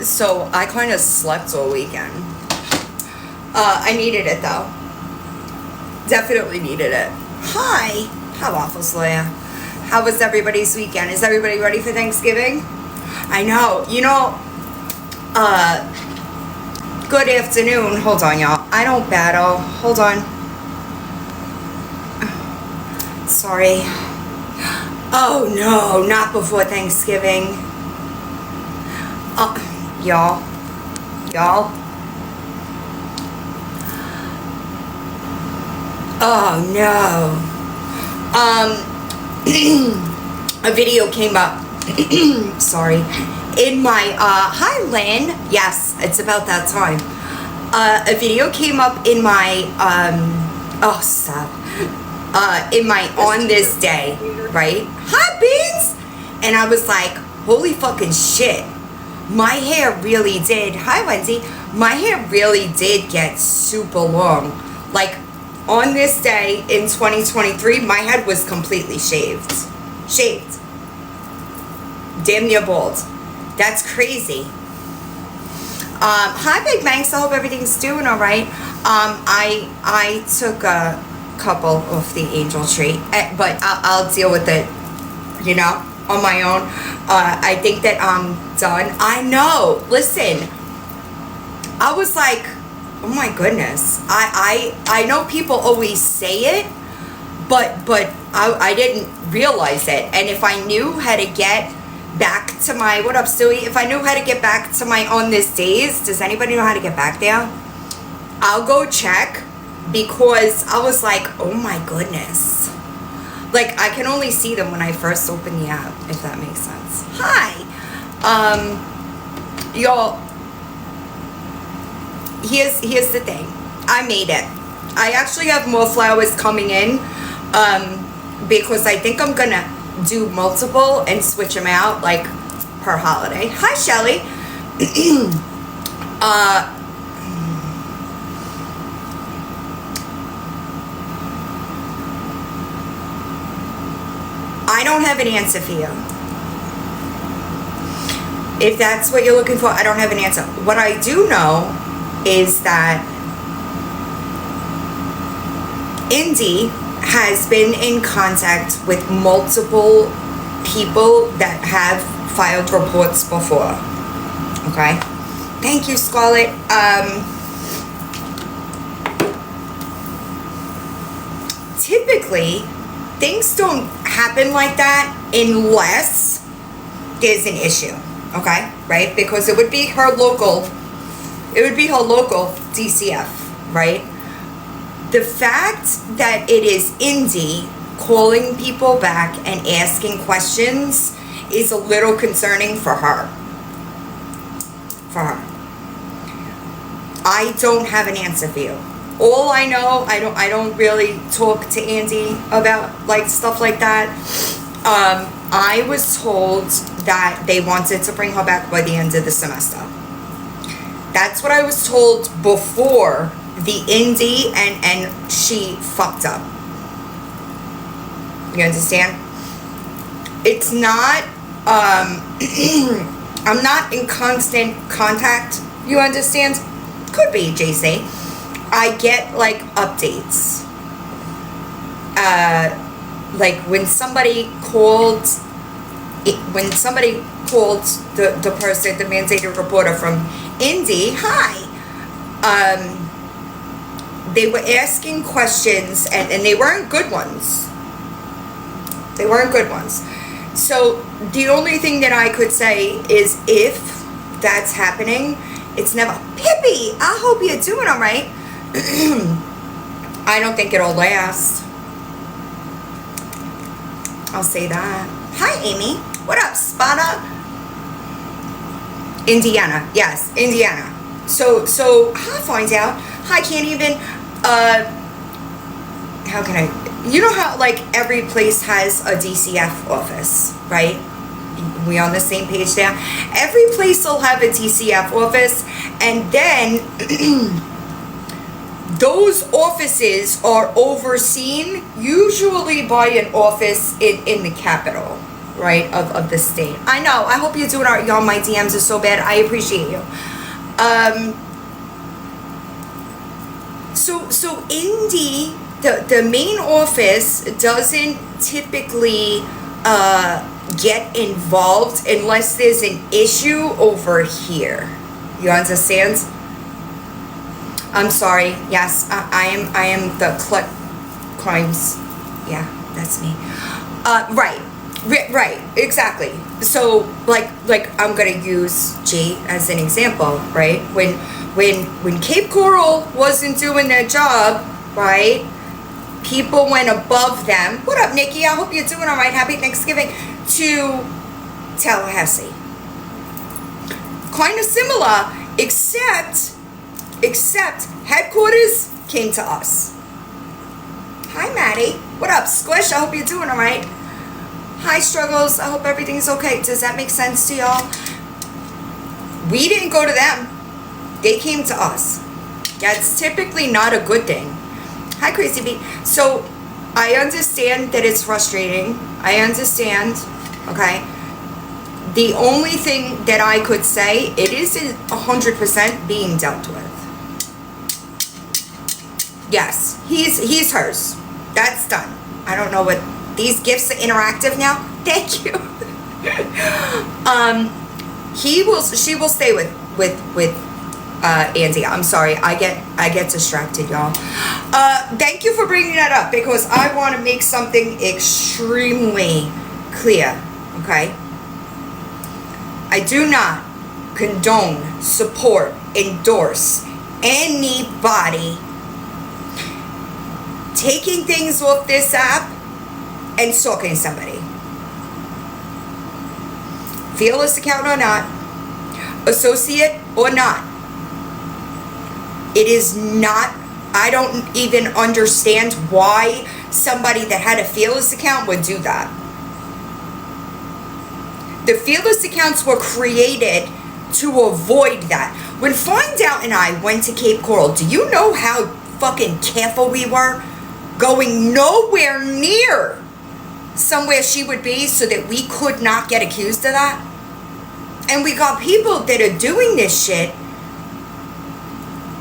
So I kind of slept all weekend. I needed it though. Definitely needed it. Hi. How awful, Sawyer. How was everybody's weekend? Is everybody ready for Thanksgiving? I know. You know, good afternoon. Hold on, y'all. I don't battle. Hold on. Sorry. Oh no, not before Thanksgiving. Y'all. Oh no. A video came up. Sorry. In my, hi Lynn. Yes, it's about that time. A video came up in my, in my on this day, right? Hi Beans! And I was like, holy fucking shit. My hair really did, hi Wendy, my hair really did get super long. Like, on this day in 2023, my head was completely shaved. Damn near bald. That's crazy. Hi Big Manx, I hope everything's doing all right. I took a couple off the angel tree, but I'll deal with it, you know, on my own. I think that I'm done. I know. Listen, I was like, oh my goodness. I know people always say it, but I didn't realize it. And if I knew how to get back to my, what up Stewie? If I knew how to get back to my on this days, does anybody know how to get back there? I'll go check, because I was like, oh my goodness. Like, I can only see them when I first open the app, if that makes sense. Hi. Y'all, here's the thing. I made it. I actually have more flowers coming in, because I think I'm gonna do multiple and switch them out, like, per holiday. Hi, Shelly. I don't have an answer for you. If that's what you're looking for, I don't have an answer. What I do know is that Indy has been in contact with multiple people that have filed reports before. Okay? Thank you, Scarlett. Typically, things don't happen like that unless there's an issue, okay? Right? Because it would be her local DCF, right? The fact that it is Indy calling people back and asking questions is a little concerning for her. I don't have an answer for you. All I know, I don't really talk to Andy about like stuff like that. I was told that they wanted to bring her back by the end of the semester. That's what I was told before the Indy and she fucked up. You understand? It's not, I'm not in constant contact. You understand? Could be, JC. I get like updates. Like when somebody called the person, the mandated reporter from Indy, hi. They were asking questions and they weren't good ones. So the only thing that I could say is if that's happening, it's never, Pippi, I hope you're doing all right. I don't think it'll last. I'll say that. Hi, Amy. What up, Spada? Indiana. Yes, Indiana. So I'll find out. I can't even, how can I, you know how like every place has a DCF office, right? We on the same page there? Every place will have a DCF office, and then those offices are overseen usually by an office in the capital, right, of the state. I know. I hope you're doing all right. Y'all, my DMs are so bad. I appreciate you. So Indy, the main office doesn't typically get involved unless there's an issue over here. You understand? I'm sorry. Yes, I am the crimes. Yeah, that's me. Right, exactly. So like I'm gonna use G as an example, right? When Cape Coral wasn't doing their job, right? People went above them. What up, Nikki? I hope you're doing all right. Happy Thanksgiving. To Tallahassee. Kind of similar, except headquarters came to us. Hi, Maddie. What up, Squish? I hope you're doing all right. Hi, Struggles. I hope everything's okay. Does that make sense to y'all? We didn't go to them. They came to us. That's typically not a good thing. Hi, Crazy Bee. So I understand that it's frustrating. I understand. Okay. The only thing that I could say, it isn't 100% being dealt with. Yes, he's hers. That's done. I don't know what these gifts are interactive now. Thank you. She will stay with Andy. I'm sorry. I get distracted, y'all. Thank you for bringing that up because I want to make something extremely clear. Okay. I do not condone, support, endorse anybody taking things off this app and stalking somebody. Fearless account or not, associate or not. It is not, I don't even understand why somebody that had a Fearless account would do that. The Fearless accounts were created to avoid that. When Find Out and I went to Cape Coral, do you know how fucking careful we were? Going nowhere near somewhere she would be so that we could not get accused of that. And we got people that are doing this shit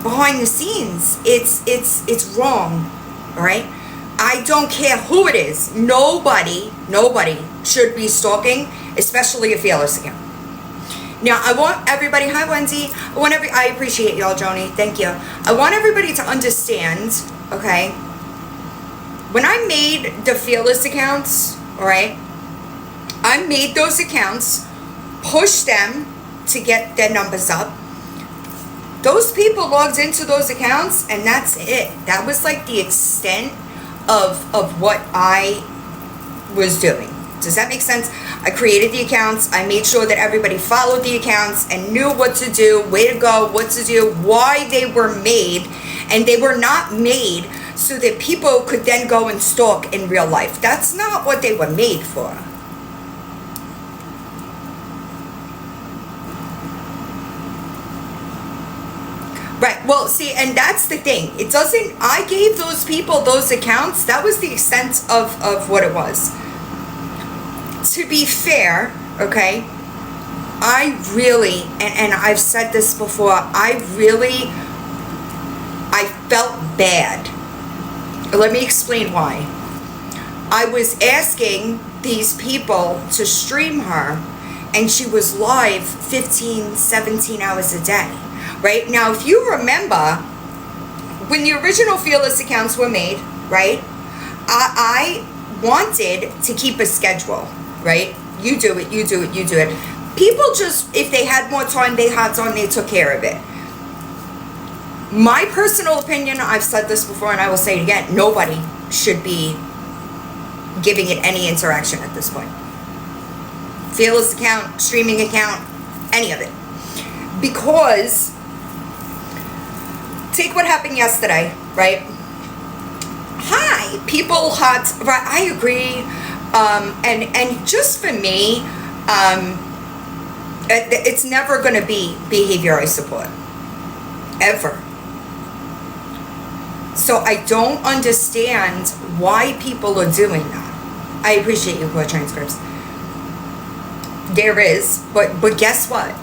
behind the scenes. It's wrong, all right? I don't care who it is. Nobody should be stalking, especially a Fearless account. Now, I want everybody, hi Wendy, I appreciate y'all, Joni, thank you. I want everybody to understand, okay, when I made the Fearless accounts, all right, I made those accounts, pushed them to get their numbers up. Those people logged into those accounts, and that's it. That was like the extent of what I was doing. Does that make sense? I created the accounts. I made sure that everybody followed the accounts and knew what to do, where to go, what to do, why they were made. And they were not made so that people could then go and stalk in real life. That's not what they were made for. Right, well, see, and that's the thing. It doesn't, I gave those people those accounts. That was the extent of what it was. To be fair, okay, I really, and I've said this before, I felt bad. Let me explain why. I was asking these people to stream her, and she was live 15, 17 hours a day. Right? Now, if you remember, when the original Fearless accounts were made, right, I wanted to keep a schedule, right? You do it, you do it, you do it. People just, if they had more time, they had time, they took care of it. My personal opinion, I've said this before and I will say it again, nobody should be giving it any interaction at this point. Fearless account, streaming account, any of it. Because take what happened yesterday, right? Hi, people had, right, I agree. And just for me, it's never going to be behavior I support. Ever. So I don't understand why people are doing that. I appreciate you, Core Transcripts. There is, but guess what?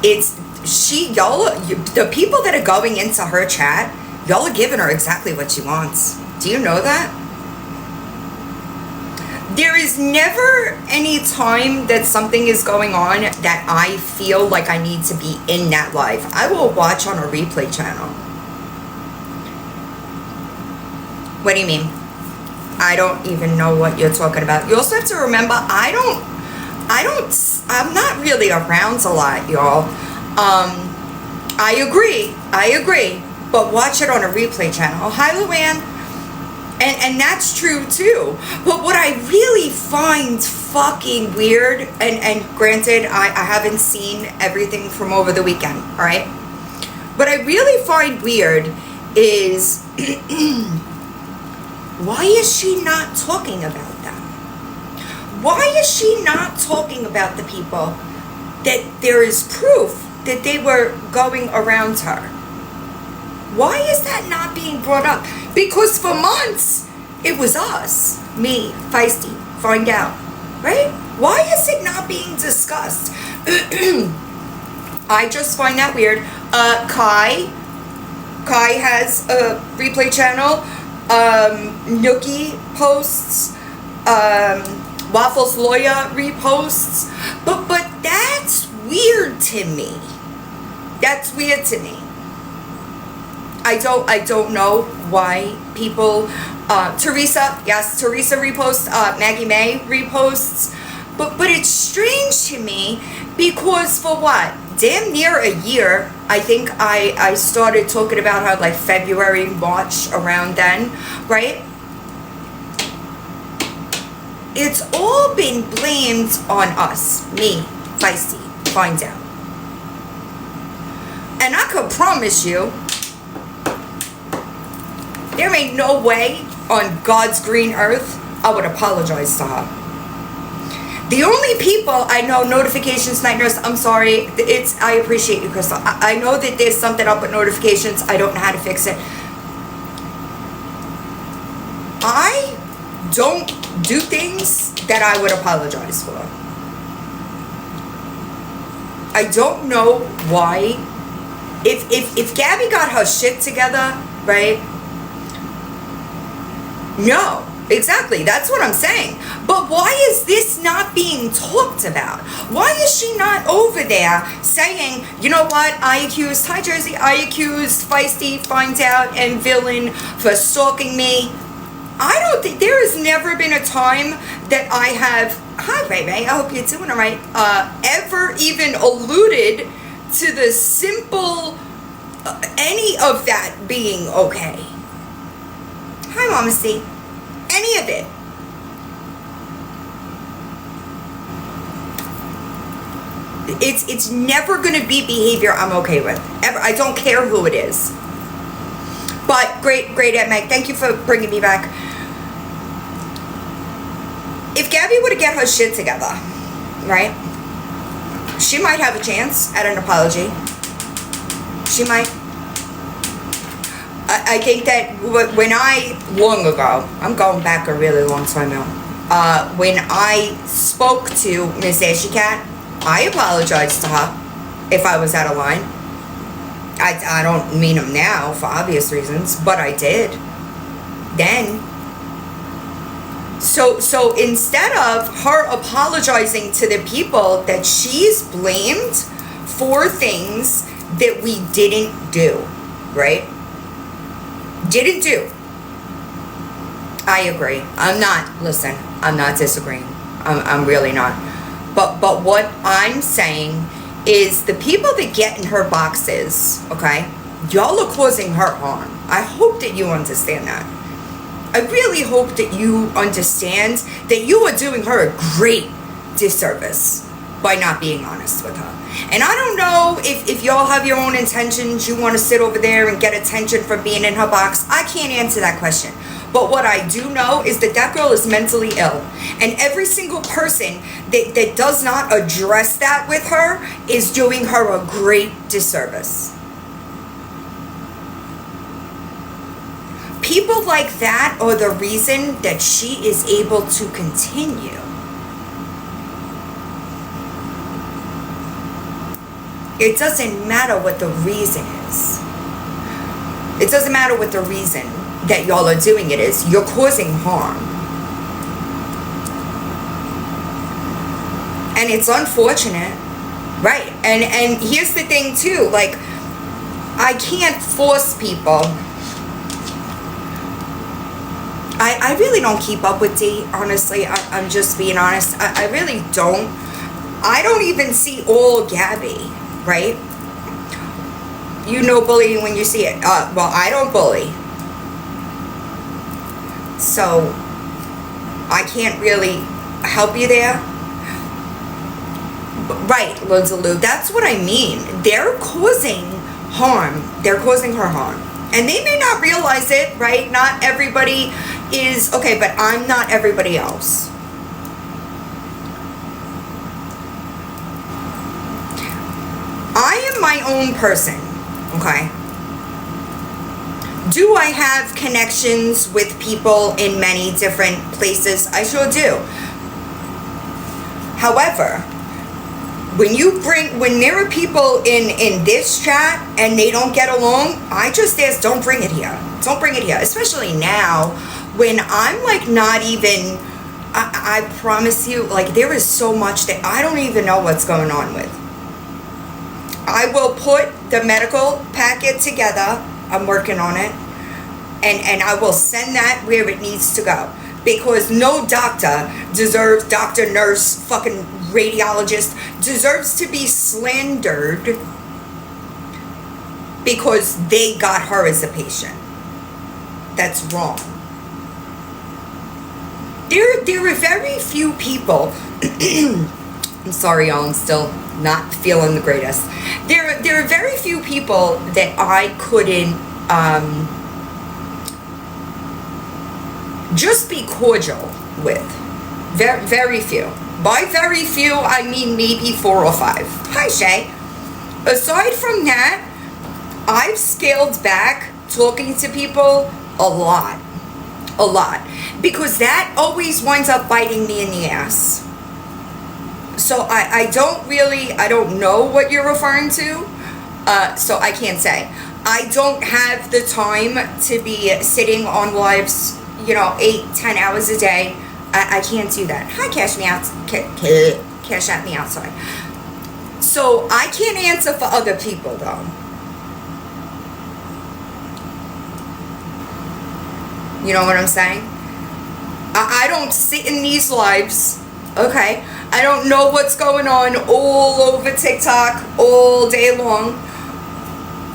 It's the people that are going into her chat, y'all are giving her exactly what she wants. Do you know that? There is never any time that something is going on that I feel like I need to be in that live. I will watch on a replay channel. What do you mean? I don't even know what you're talking about. You also have to remember, I'm not really around a lot, y'all. I agree, but watch it on a replay channel. Hi, Luann. And that's true too. But what I really find fucking weird, and granted, I haven't seen everything from over the weekend, all right? What I really find weird is why is she not talking about them? Why is she not talking about the people that there is proof that they were going around her? Why is that not being brought up? Because for months, it was us, me, Feisty, find out, right? Why is it not being discussed? I just find that weird. Kai has a replay channel. Nookie posts. Waffles Lawyer reposts. But that's weird to me. That's weird to me. I don't know why people, Teresa reposts, Maggie May reposts, but it's strange to me because for what? Damn near a year, I think I started talking about her like February, March, around then, right? It's all been blamed on us, me, Feisty, finds out. And I could promise you, there ain't no way on God's green earth I would apologize to her. The only people I know, notifications, Night Nurse, I'm sorry, I appreciate you, Crystal. I know that there's something up with notifications. I don't know how to fix it. I don't do things that I would apologize for. I don't know why. If Gabby got her shit together, right? No, exactly. That's what I'm saying. But why is this not being talked about? Why is she not over there saying, you know what, I accused Feisty, finds out, and Villain for stalking me? I don't think there has never been a time that I have, hi Ray Ray, I hope you're doing all right, ever even alluded to the simple, any of that being okay. Hi, Mama C. Any of it. It's never going to be behavior I'm okay with. Ever. I don't care who it is. But great Ed Meg. Thank you for bringing me back. If Gabby were to get her shit together, right? She might have a chance at an apology. She might. I think that when long ago, I'm going back a really long time now, when I spoke to Miss Ashy Cat, I apologized to her if I was out of line. I don't mean them now for obvious reasons, but I did then. So instead of her apologizing to the people that she's blamed for things that we didn't do, right? Didn't do. I agree. I'm not disagreeing. I'm really not. But what I'm saying is the people that get in her boxes, okay, y'all are causing her harm. I hope that you understand that. I really hope that you understand that you are doing her a great disservice by not being honest with her. And I don't know if y'all have your own intentions, you want to sit over there and get attention from being in her box. I can't answer that question. But what I do know is that girl is mentally ill. And every single person that does not address that with her is doing her a great disservice. People like that are the reason that she is able to continue. It doesn't matter what the reason is. It doesn't matter what the reason that y'all are doing it is. You're causing harm. And it's unfortunate. Right. And here's the thing too, like, I can't force people. I really don't keep up with D, honestly. I'm just being honest. I really don't. I don't even see all Gabby, right? You know bullying when you see it. Well, I don't bully. So, I can't really help you there. Right, Lozaloo, that's what I mean. They're causing harm. They're causing her harm. And they may not realize it, right? Not everybody is, okay, but I'm not everybody else. I am my own person, okay? Do I have connections with people in many different places? I sure do. However, when there are people in this chat and they don't get along, I just ask, don't bring it here. Don't bring it here. Especially now when I'm like not even, I promise you, like there is so much that I don't even know what's going on with. I will put the medical packet together. I'm working on it. And I will send that where it needs to go. Because no doctor deserves, doctor, nurse, fucking radiologist, deserves to be slandered because they got her as a patient. That's wrong. There are very few people, I'm sorry y'all, I'm still not feeling the greatest. There are very few people that I couldn't, just be cordial with. Very, very few. By very few, I mean maybe 4 or 5. Hi, Shay. Aside from that, I've scaled back talking to people a lot. A lot. Because that always winds up biting me in the ass. So I don't know what you're referring to. So I can't say. I don't have the time to be sitting on lives, 8-10 hours a day. I can't do that. Hi, Cash at me outside. So I can't answer for other people though. You know what I'm saying? I don't sit in these lives, okay? I don't know what's going on all over TikTok all day long.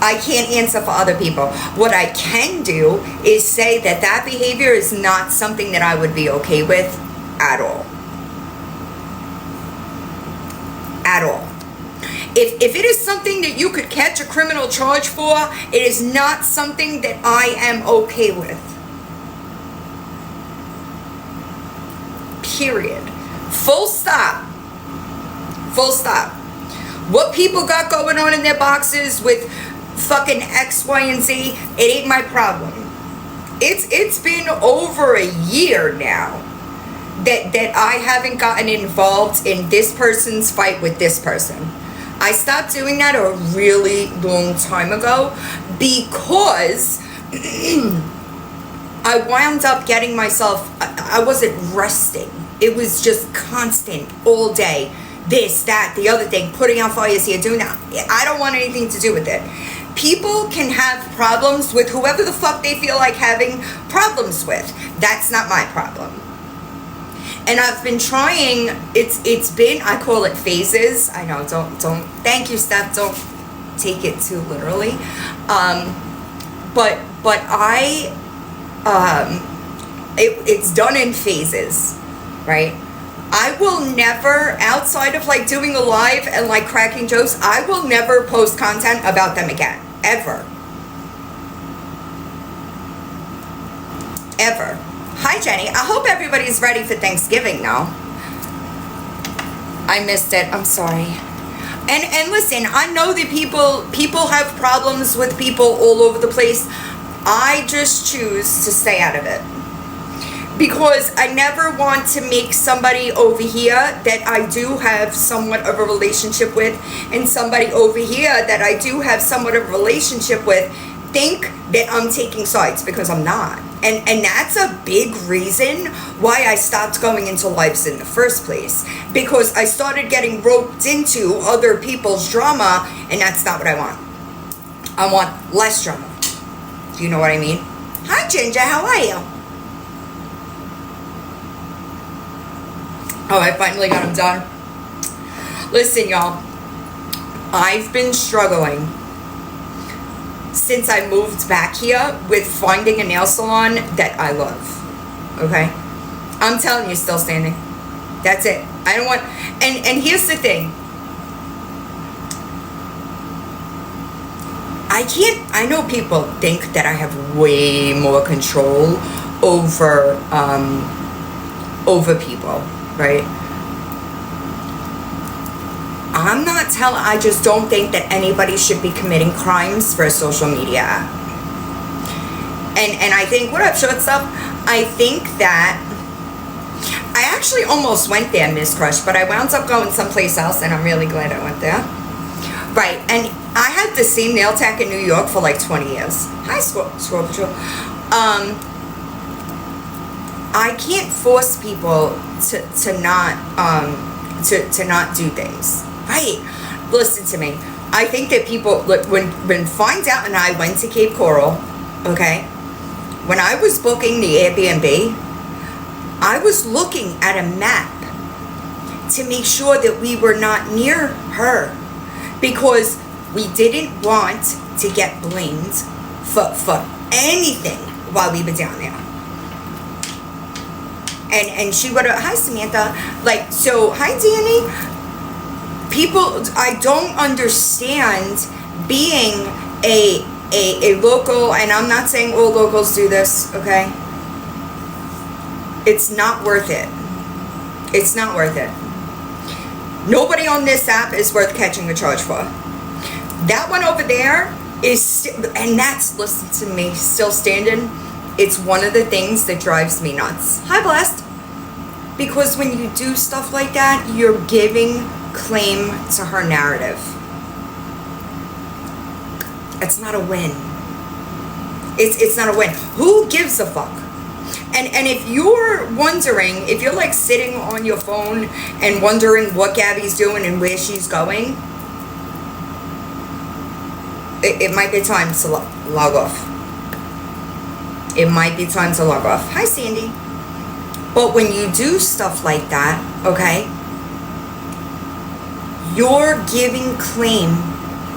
I can't answer for other people. What I can do is say that behavior is not something that I would be okay with at all. At all. If it is something that you could catch a criminal charge for, it is not something that I am okay with. Period. Full stop. Full stop. What people got going on in their boxes with fucking X, Y, and Z, it ain't my problem. It's been over a year now that I haven't gotten involved in this person's fight with this person. I stopped doing that a really long time ago because I wound up getting myself, I wasn't resting. It was just constant all day. This, that, the other thing, putting out fires here, doing that. I don't want anything to do with it. People can have problems with whoever the fuck they feel like having problems with. That's not my problem. And I've been trying, it's been, I call it phases. I know, don't, thank you, Steph, don't take it too literally. But it's done in phases, right? I will never, outside of like doing a live and like cracking jokes, I will never post content about them again. Ever. Ever. Hi, Jenny. I hope everybody's ready for Thanksgiving now. I missed it. I'm sorry. And listen, I know that people have problems with people all over the place. I just choose to stay out of it. because I never want to make somebody over here that I do have somewhat of a relationship with, and somebody over here that I do have somewhat of a relationship with, think that I'm taking sides, because I'm not. And that's a big reason why I stopped going into lives in the first place, because I started getting roped into other people's drama, and that's not what I want. I want less drama. Do you know what I mean? Hi Ginger, how are you? Oh, I finally got them done. Listen, y'all. I've been struggling since I moved back here with finding a nail salon that I love. Okay? I'm telling you, still standing. That's it. I don't want... And here's the thing. I know people think that I have way more control over people. Right? I just don't think that anybody should be committing crimes for social media. And I think, what up, shortstop? I think that I actually almost went there, Miss Crush, but I wound up going someplace else, and I'm really glad I went there. Right, and I had the same nail tech in New York for like 20 years. Hi, Squirrel Patrol. I can't force people to not do things. Right? Listen to me. I think that people, look, when Find Out and I went to Cape Coral, okay, when I was booking the Airbnb, I was looking at a map to make sure that we were not near her, because we didn't want to get blamed for anything while we were down there. And she would have, hi Samantha, like, so, hi Danny. People, I don't understand being a local, and I'm not saying all locals do this, okay? It's not worth it. It's not worth it. Nobody on this app is worth catching a charge for. That one over there is, and that's, listen to me, still standing. It's one of the things that drives me nuts. Hi, Blessed. Because when you do stuff like that, you're giving claim to her narrative. It's not a win. It's not a win. Who gives a fuck? And if you're wondering, if you're like sitting on your phone and wondering what Gabby's doing and where she's going, it might be time to log off. It might be time to log off. Hi, Sandy. But when you do stuff like that, okay, you're giving claim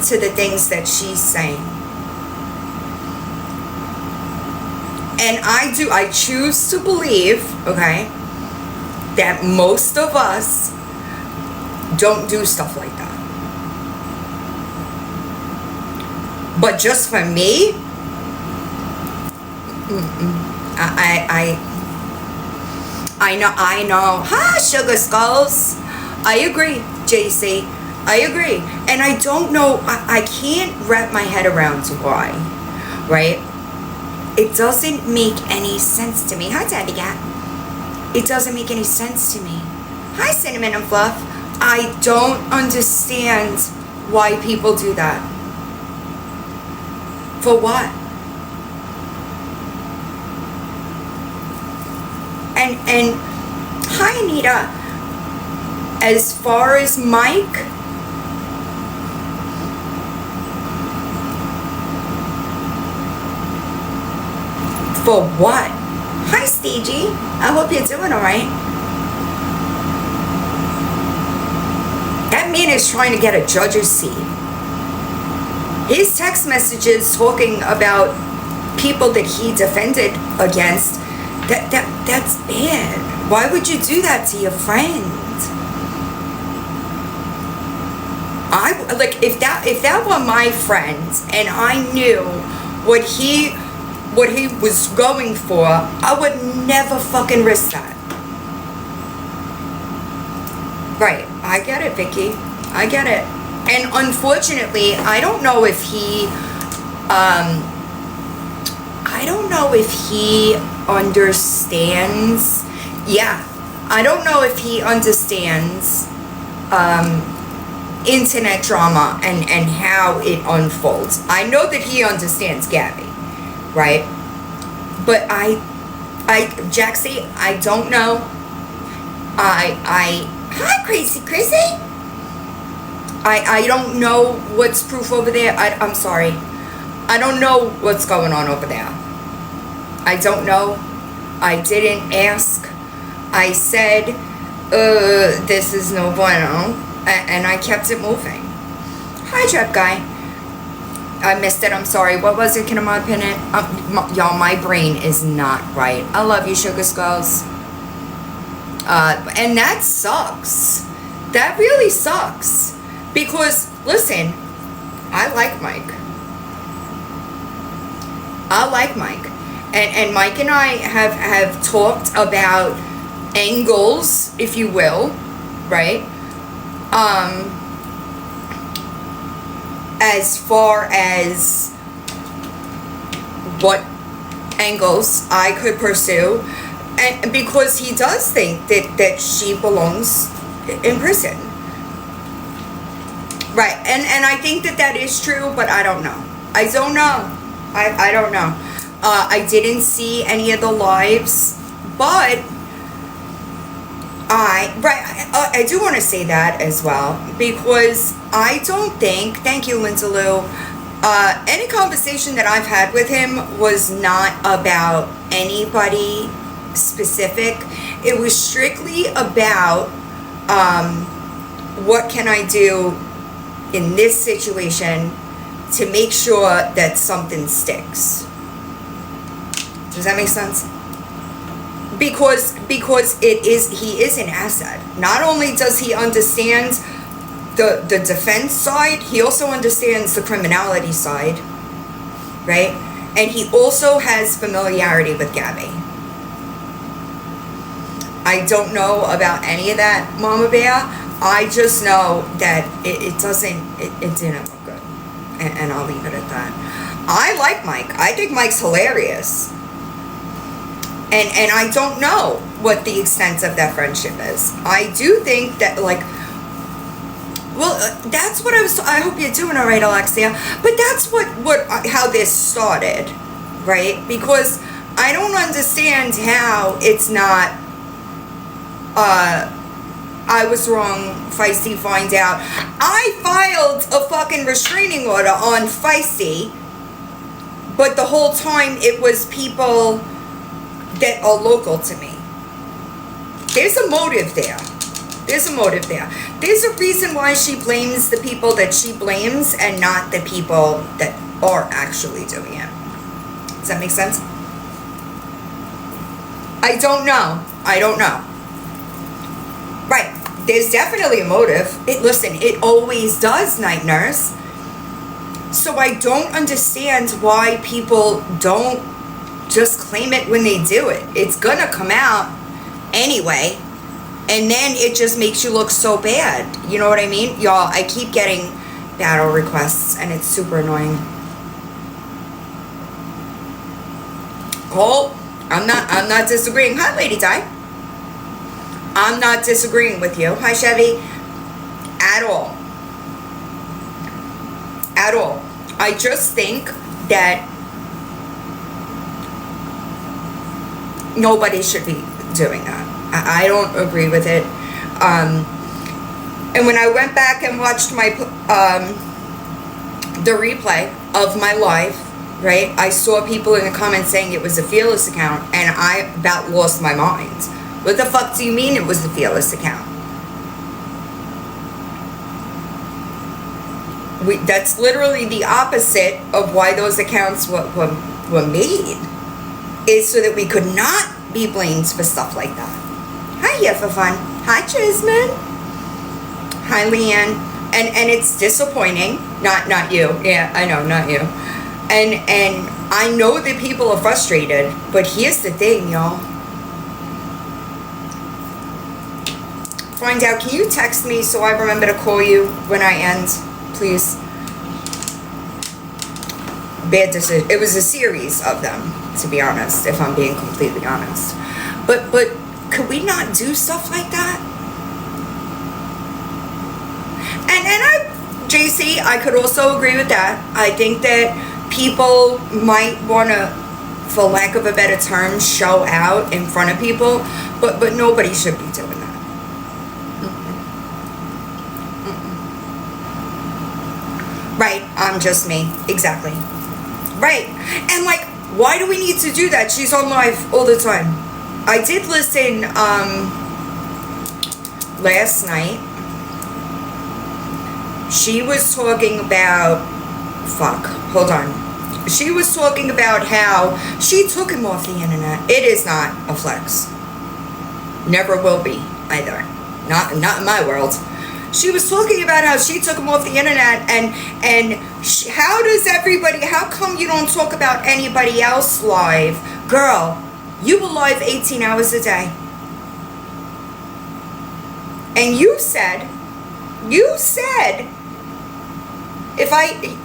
to the things that she's saying. And I choose to believe, okay, that most of us don't do stuff like that. But just for me, I know. Hi, Sugar Skulls. I agree, JC. I agree. And I don't know, I can't wrap my head around why, right? It doesn't make any sense to me. Hi, Tabby Cat. It doesn't make any sense to me. Hi, Cinnamon and Fluff. I don't understand why people do that. For what? And hi, Anita. As far as Mike, for what? Hi, Stagey. I hope you're doing alright. That man is trying to get a judge's seat. His text messages talking about people that he defended against, that's bad. Why would you do that to your friend? If that were my friend and I knew what he was going for, I would never fucking risk that. Right, I get it, Vicky. I get it. And unfortunately, I don't know if he understands. Yeah, I don't know if he understands internet drama and how it unfolds. I know that he understands Gabby, right? But Jaxie, I don't know. Hi, Crazy Chrissy. I don't know what's proof over there. I'm sorry. I don't know what's going on over there. I don't know. I didn't ask. I said, this is no bueno. And I kept it moving. Hi, Trap Guy. I missed it. I'm sorry. What was it? Can I pin it? Y'all, my brain is not right. I love you, Sugar Skulls. And that sucks. That really sucks. Because, listen, I like Mike. I like Mike. And Mike and I have talked about angles, if you will, right? As far as what angles I could pursue, and because he does think that she belongs in prison, right? And I think that is true, but I don't know. I don't know. I don't know. I didn't see any of the lives, but I do want to say that as well, because I don't think, thank you, Lindsay Lou, any conversation that I've had with him was not about anybody specific. It was strictly about what can I do in this situation to make sure that something sticks. Does that make sense? Because he is an asset. Not only does he understand the defense side, he also understands the criminality side, right? And he also has familiarity with Gabby. I don't know about any of that, Mama Bear. I just know that it didn't look good. And I'll leave it at that. I like Mike. I think Mike's hilarious. And I don't know what the extent of that friendship is. I do think that, like, well, that's what I hope you're doing all right, Alexia. But that's how this started, right? Because I don't understand how it's not, I was wrong, Feisty find out. I filed a fucking restraining order on Feisty, but the whole time it was people that are local to me. There's a motive there. There's a motive there. There's a reason why she blames the people that she blames and not the people that are actually doing it. Does that make sense? I don't know. I don't know. Right. There's definitely a motive. Listen, it always does, Night Nurse. So I don't understand why people don't just claim it when they do it. It's gonna come out anyway, and then it just makes you look so bad. You know what I mean? Y'all, I keep getting battle requests and it's super annoying. Cole, I'm not disagreeing. Hi, Lady Di. I'm not disagreeing with you. Hi, Chevy. At all. At all. I just think that nobody should be doing that. I don't agree with it. And when I went back and watched my the replay of my live, right, I saw people in the comments saying it was a Fearless account, and I about lost my mind. What the fuck do you mean it was the Fearless account? That's literally the opposite of why those accounts were made. Is so that we could not be blamed for stuff like that. Hi, here for fun. Hi, Jasmine. Hi, Leanne. And it's disappointing. Not you. Yeah, I know, not you. And I know that people are frustrated, but here's the thing, y'all. Find out, can you text me so I remember to call you when I end, please? Bad decision. It was a series of them. to be honest, if I'm being completely honest. But could we not do stuff like that? JC, I could also agree with that. I think that people might want to, for lack of a better term, show out in front of people, but nobody should be doing that. Right, I'm just me. Exactly. Right. And like, why do we need to do that? She's on live all the time. I did listen last night. She was talking about, hold on. She was talking about how she took him off the internet. It is not a flex. Never will be either. Not in my world. She was talking about how she took him off the internet, and how come you don't talk about anybody else live? Girl, you were live 18 hours a day. And you said,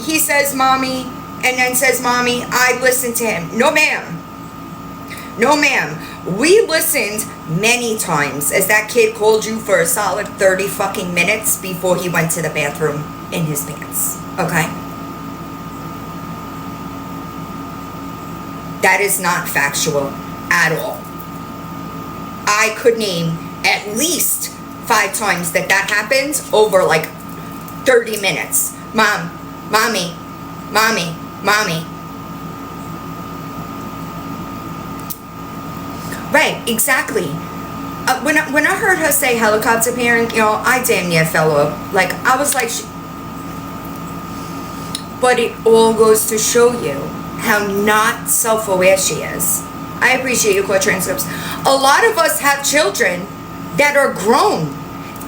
he says mommy, and then says mommy, I listen to him. No ma'am. We listened many times as that kid called you for a solid 30 fucking minutes before he went to the bathroom in his pants. Okay? That is not factual at all. I could name at least 5 times that happened over like 30 minutes. Mommy. Right, exactly. When I heard her say helicopter parent, I damn near fell off. Like, I was like, but it all goes to show you how not self-aware she is. I appreciate your court transcripts. A lot of us have children that are grown.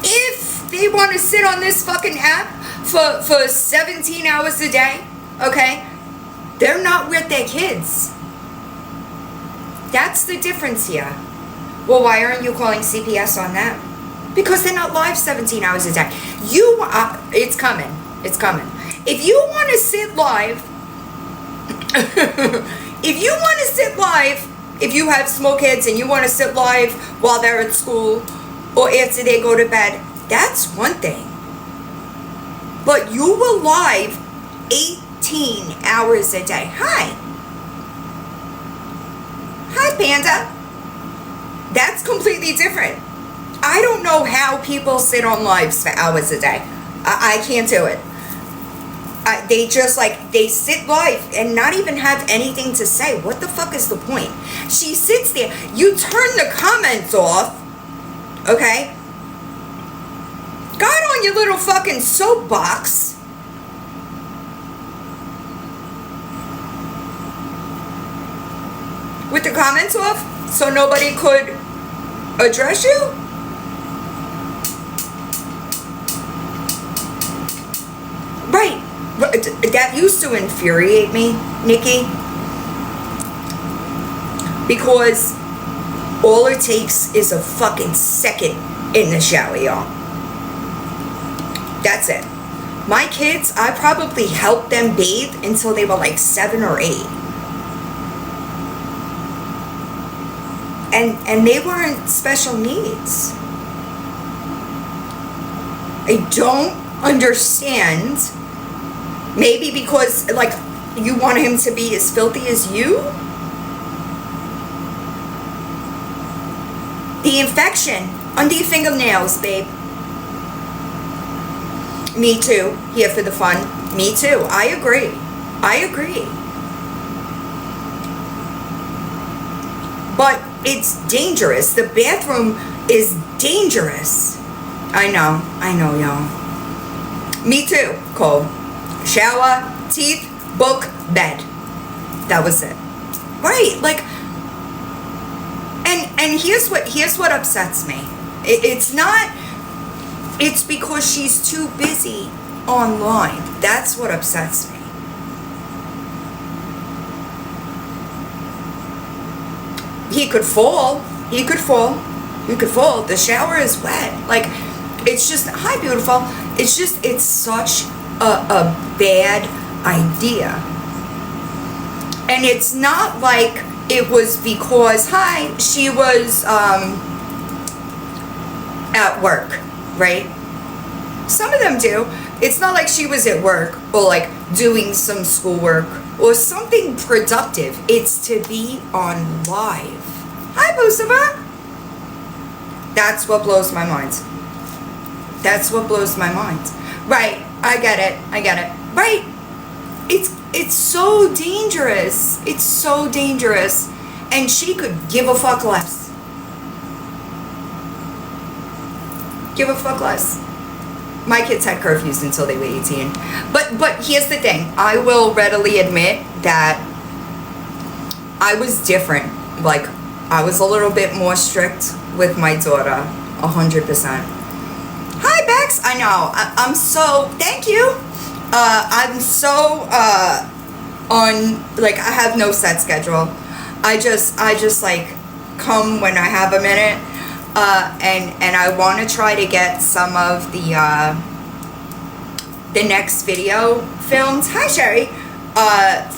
If they want to sit on this fucking app for 17 hours a day, okay, they're not with their kids. That's the difference here. Well, why aren't you calling CPS on that? Because they're not live 17 hours a day. It's coming. If you want to sit live, if you have small kids and you want to sit live while they're at school or after they go to bed, that's one thing. But you were live 18 hours a day. Hi, Panda. That's completely different. I don't know how people sit on lives for hours a day. I can't do it. They just they sit live and not even have anything to say. What the fuck is the point? She sits there. You turn the comments off. Okay? Got on your little fucking soapbox. With the comments off so nobody could address you? Right. That used to infuriate me, Nikki. Because all it takes is a fucking second in the shower, y'all. That's it. My kids, I probably helped them bathe until they were like 7 or 8. And they weren't special needs. I don't understand. Maybe because, you want him to be as filthy as you? The infection under your fingernails, babe. Me too. Here for the fun. Me too. I agree. But it's dangerous. The bathroom is dangerous. I know, y'all. Me too, Cole. Shower, teeth, book, bed. That was it. Right, and here's what upsets me. It's because she's too busy online. That's what upsets me. He could fall. The shower is wet. It's just, hi, beautiful. It's such a bad idea. And it's not like it was because, she was at work, right? Some of them do. It's not like she was at work or like doing some schoolwork or something productive. It's to be on live. Hi, Busaba. That's what blows my mind. That's what blows my mind. Right, I get it. Right. It's so dangerous. It's so dangerous. And she could give a fuck less. Give a fuck less. My kids had curfews until they were 18. But here's the thing. I will readily admit that I was different. Like, I was a little bit more strict with my daughter. 100%. Hi, Bex. I know. I'm so... Thank you. I'm so like, I have no set schedule. I just like come when I have a minute, and I want to try to get some of the next video filmed. Hi, Sherry.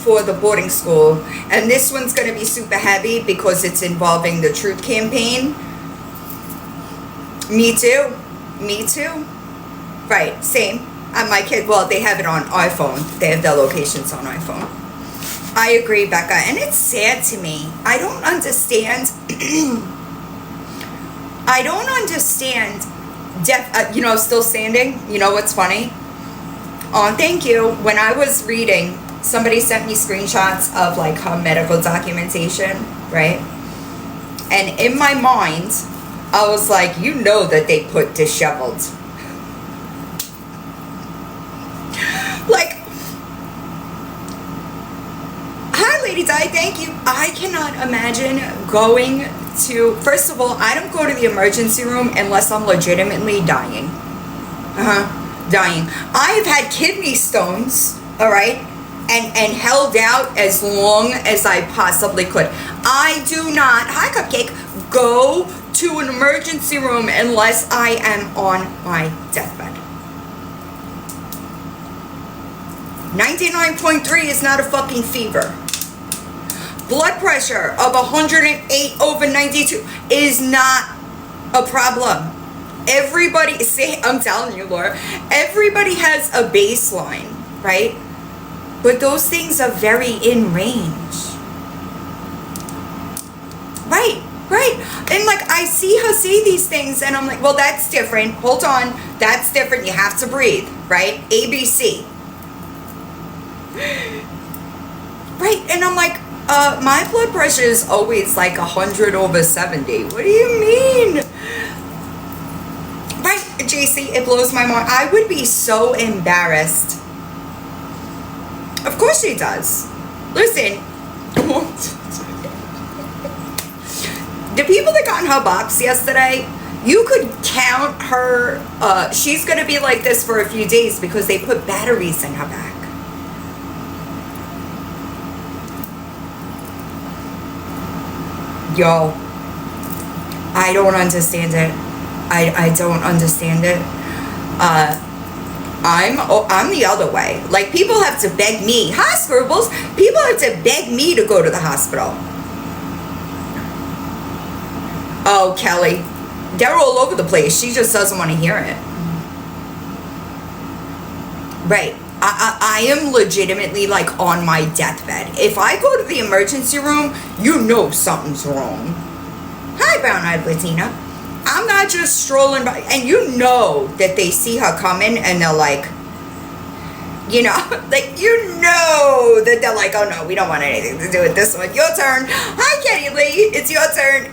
For the boarding school, and this one's going to be super heavy because it's involving the Truth campaign. Me too. Right, same. My kid, well, they have it on iPhone. They have their locations on iPhone. I agree, Becca, and it's sad to me. I don't understand. Still standing. You know what's funny? Oh, thank you. When I was reading, somebody sent me screenshots of like her medical documentation, right? And in my mind, I was like, you know that they put disheveled. Like, hi, Lady Di, thank you. I cannot imagine going to, first of all, I don't go to the emergency room unless I'm legitimately dying. Dying. I've had kidney stones, all right, and held out as long as I possibly could. I do not, hi, Cupcake, go to an emergency room unless I am on my deathbed. 99.3 is not a fucking fever. Blood pressure of 108/92 is not a problem. Everybody, I'm telling you, Laura, everybody has a baseline, right? But those things are very in range. Right. And like, I see her say these things and I'm like, well, that's different. Hold on. That's different. You have to breathe, right? ABC. Right. And I'm like, my blood pressure is always like 100/70. What do you mean? Right, JC, it blows my mind. I would be so embarrassed. Of course she does. Listen, the people that got in her box yesterday, you could count her. She's going to be like this for a few days because they put batteries in her back. Yo, I don't understand it. I don't understand it. I'm the other way. Like, people have to beg me. Hi, Scribbles. People have to beg me to go to the hospital. Oh, Kelly. They're all over the place. She just doesn't want to hear it. Right. I am legitimately like on my deathbed. If I go to the emergency room, you know something's wrong. Hi, brown-eyed Latina. I'm not just strolling by, and you know that they see her coming and they're like, you know, like, you know that they're like, oh no, we don't want anything to do with this one. Your turn. Hi, Kenny Lee. It's your turn.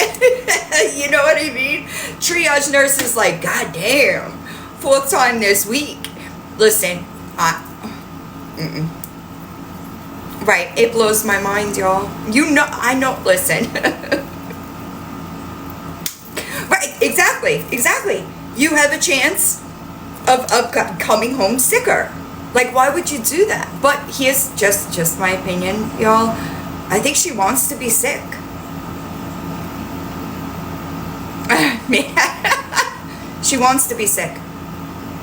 You know what I mean? Triage nurse is like, God damn. 4th time this week. Listen, right, it blows my mind, y'all. You know, I know, listen. Right, exactly. You have a chance of coming home sicker. Like, why would you do that? But here's just my opinion, y'all. I think she wants to be sick. She wants to be sick.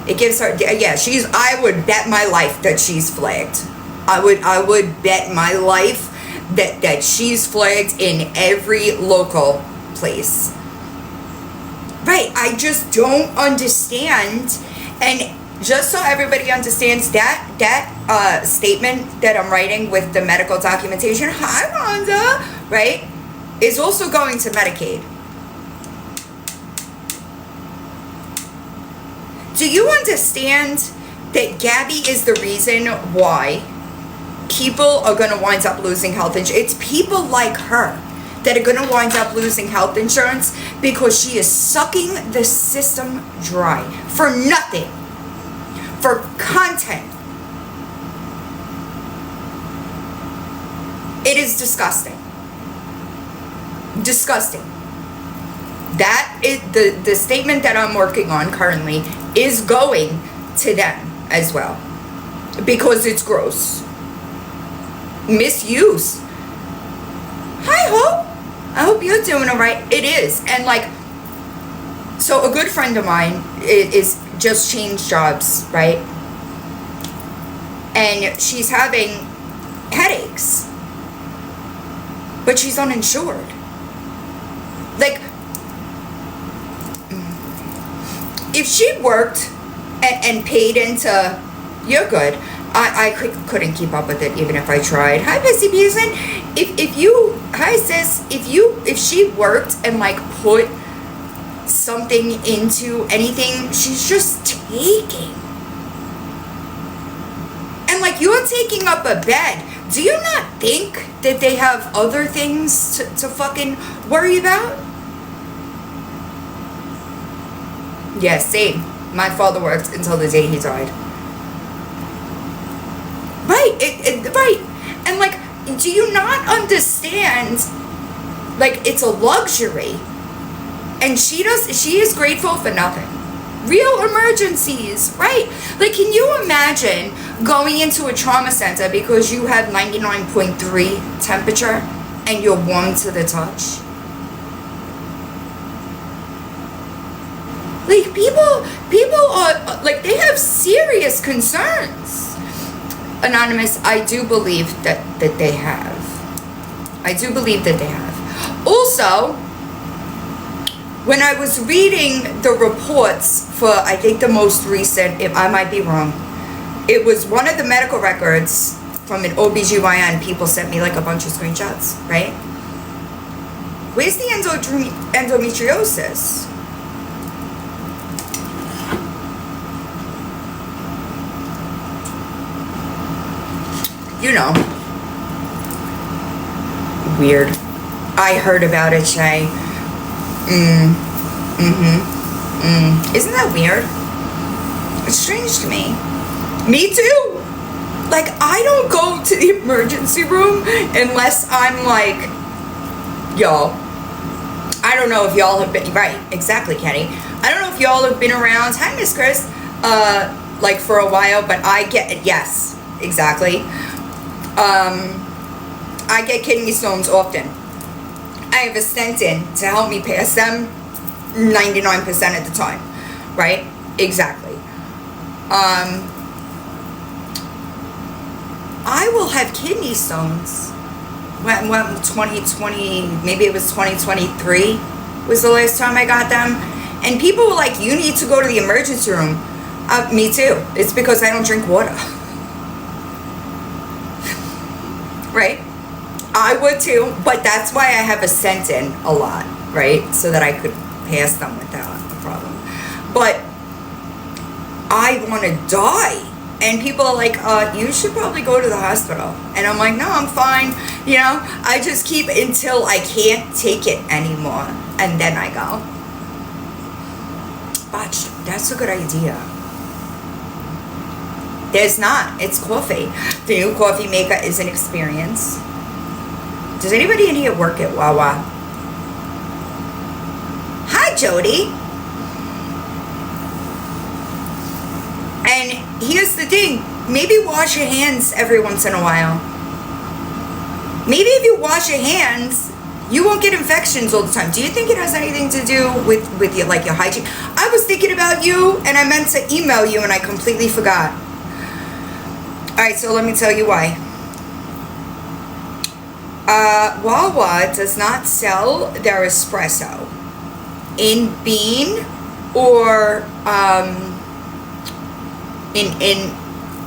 It gives her, yeah, I would bet my life that she's flagged. I would bet my life that she's flagged in every local place. Right, I just don't understand. And just so everybody understands, that statement that I'm writing with the medical documentation, hi Rhonda, right, is also going to Medicaid. Do you understand that Gabby is the reason why people are going to wind up losing health insurance? It's people like her that are going to wind up losing health insurance because she is sucking the system dry for nothing, for content. It is disgusting. Disgusting. That is the statement that I'm working on currently is going to them as well because it's gross. Misuse. Hi, Hope. I hope you're doing all right. It is. And like, so a good friend of mine is just changed jobs, right? And she's having headaches, but she's uninsured. Like, if she worked and paid into, you're good. I couldn't keep up with it even if I tried. Hi, Pissy Pearson. If you, hi sis, if she worked and like put something into anything, she's just taking. And like, you're taking up a bed. Do you not think that they have other things to fucking worry about? Yeah, same. My father worked until the day he died. Right, right. And like, do you not understand, like, it's a luxury. And she is grateful for nothing. Real emergencies, right? Like, can you imagine going into a trauma center because you have 99.3 temperature and you're warm to the touch? Like, people are, like, they have serious concerns. Anonymous, I do believe that they have. I do believe that they have. Also, when I was reading the reports for, I think the most recent, if I might be wrong, it was one of the medical records from an OBGYN. People sent me like a bunch of screenshots, right? Where's the endometriosis? You know. Weird. I heard about it, Shay. Isn't that weird? It's strange to me. Me too. Like, I don't go to the emergency room unless I'm like, yo, I don't know if y'all have been, right, exactly, Kenny. I don't know if y'all have been around, hi, Miss Chris, like for a while, but I get, yes, exactly. I get kidney stones often. I have a stent in to help me pass them 99% of the time, right? Exactly. I will have kidney stones when 2020, maybe it was 2023 was the last time I got them, and people were like, you need to go to the emergency room. Me too. It's because I don't drink water. Right? I would too, but that's why I have a scent in a lot, right? So that I could pass them without a problem. But I want to die. And people are like, you should probably go to the hospital. And I'm like, no, I'm fine. You know, I just keep until I can't take it anymore. And then I go. But that's a good idea. There's not. It's coffee. The new coffee maker is an experience. Does anybody in here work at Wawa? Hi, Jody. And here's the thing. Maybe wash your hands every once in a while. Maybe if you wash your hands, you won't get infections all the time. Do you think it has anything to do with your, like, your hygiene? I was thinking about you, and I meant to email you, and I completely forgot. All right, so let me tell you why. Wawa does not sell their espresso in bean or in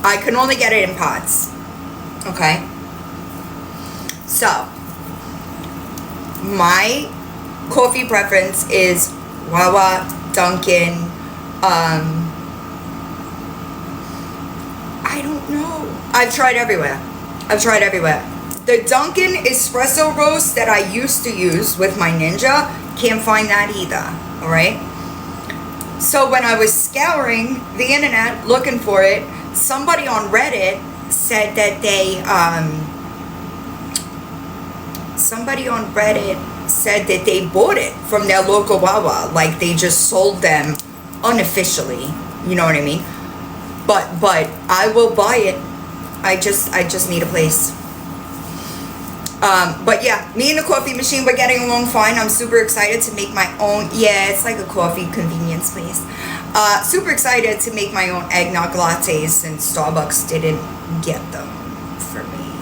I can only get it in pods. Okay. So my coffee preference is Wawa, Dunkin', I don't know. I've tried everywhere. The Dunkin' espresso roast that I used to use with my Ninja, can't find that either. Alright? So when I was scouring the internet looking for it, somebody on Reddit said that they bought it from their local Wawa, like they just sold them unofficially. You know what I mean? But I will buy it. I just need a place. But yeah, me and the coffee machine, we're getting along fine. I'm super excited to make my own. Yeah, it's like a coffee convenience place. Super excited to make my own eggnog lattes since Starbucks didn't get them for me.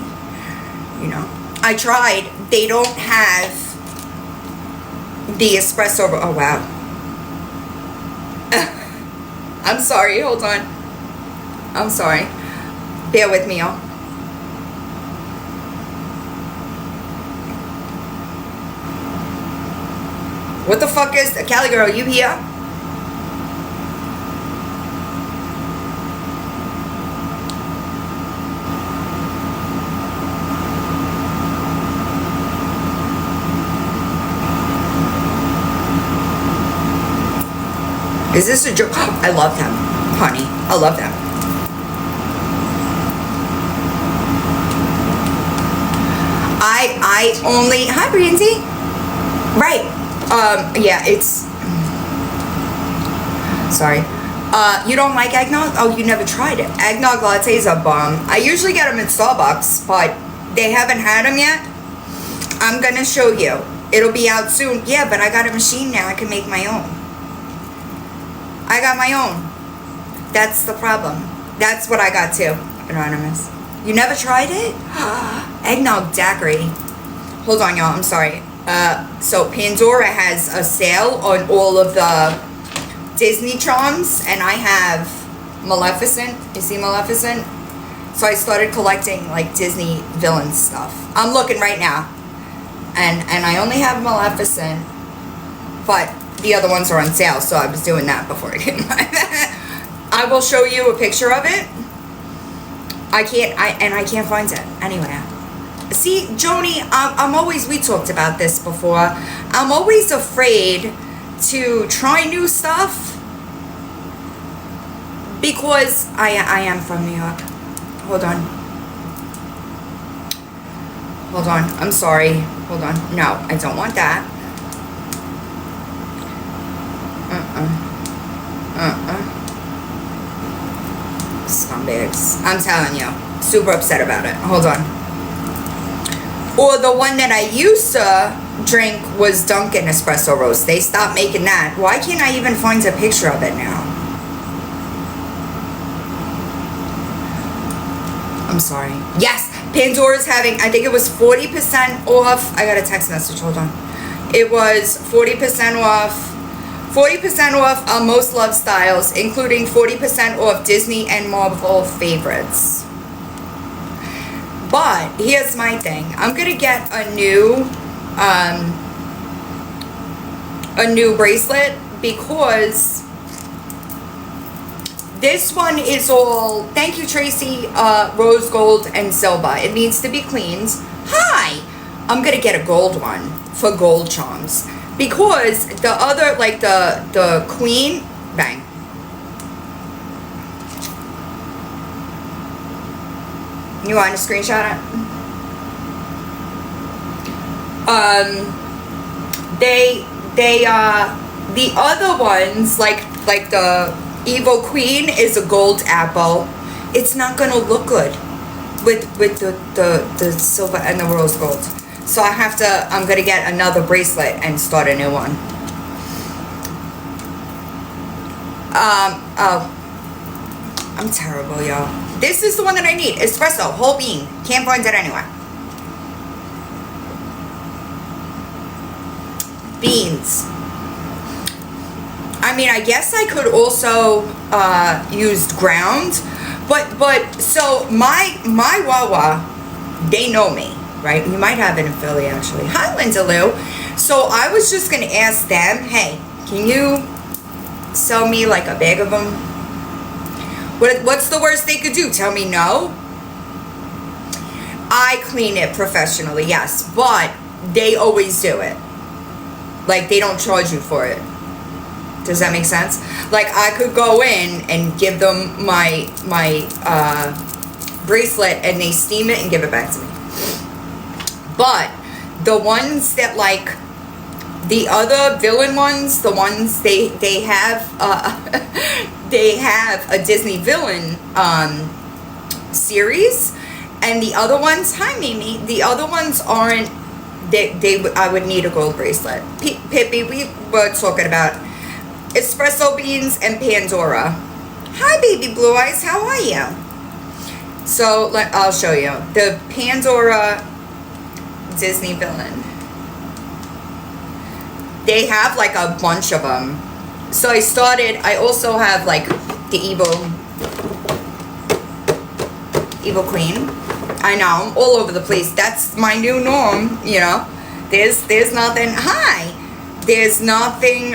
You know, I tried. They don't have the espresso. Oh wow. I'm sorry. Hold on. I'm sorry. Bear with me, y'all. What the fuck is Cali girl? You here? Is this a joke? I love them, honey. I love them. I only, hi Brandy. Right. Yeah, it's, sorry. You don't like eggnog? Oh, you never tried it. Eggnog lattes are bomb. I usually get them at Starbucks, but they haven't had them yet. I'm gonna show you. It'll be out soon. Yeah, but I got a machine now. I can make my own. I got my own. That's the problem. That's what I got too. Anonymous. You never tried it? Eggnog daiquiri. Hold on, y'all. I'm sorry. So Pandora has a sale on all of the Disney charms, and I have Maleficent. You see Maleficent? So I started collecting like Disney villain stuff. I'm looking right now, and I only have Maleficent, but the other ones are on sale, so I was doing that before I came. I will show you a picture of it. I can't find it anywhere. See, Joni, I'm always, we talked about this before, I'm always afraid to try new stuff because I am from New York. Hold on, I'm sorry, hold on, no, I don't want that. Scumbags. I'm telling you. Super upset about it. Hold on. Or the one that I used to drink was Dunkin' Espresso Roast. They stopped making that. Why can't I even find a picture of it now? I'm sorry. Yes! Pandora's having, I think it was 40% off. I got a text message. Hold on. It was 40% off. 40% off on most Love styles, including 40% off Disney and Marvel favorites. But here's my thing. I'm gonna get a new bracelet because this one is all, thank you Tracy, rose gold and silver. It needs to be cleaned. Hi! I'm gonna get a gold one for gold charms. Because the other, like the queen, bang. You want to screenshot it? The other ones, like the evil queen is a gold apple. It's not gonna look good with the silver and the rose gold. So I'm gonna get another bracelet and start a new one. Oh, I'm terrible, y'all. This is the one that I need. Espresso, whole bean. Can't find it anywhere. beans. I mean, I guess I could also use ground, but so my Wawa, they know me, right? We might have it in Philly actually. Hi, Linda Lou. So I was just gonna ask them, hey, can you sell me like a bag of them? What's the worst they could do? Tell me no? I clean it professionally, yes, but they always do it. Like, they don't charge you for it. Does that make sense? Like, I could go in and give them my bracelet and they steam it and give it back to me. But the ones that, like, the other villain ones, the ones they have they have a Disney villain series, and the other ones, hi Mimi, the other ones aren't, I would need a gold bracelet. Pippi, we were talking about espresso beans and Pandora. Hi baby blue eyes, how are you? So I'll show you the Pandora Disney villain. They have like a bunch of them. So I also have like the evil queen. I know, I'm all over the place. That's my new norm, you know. There's nothing, there's nothing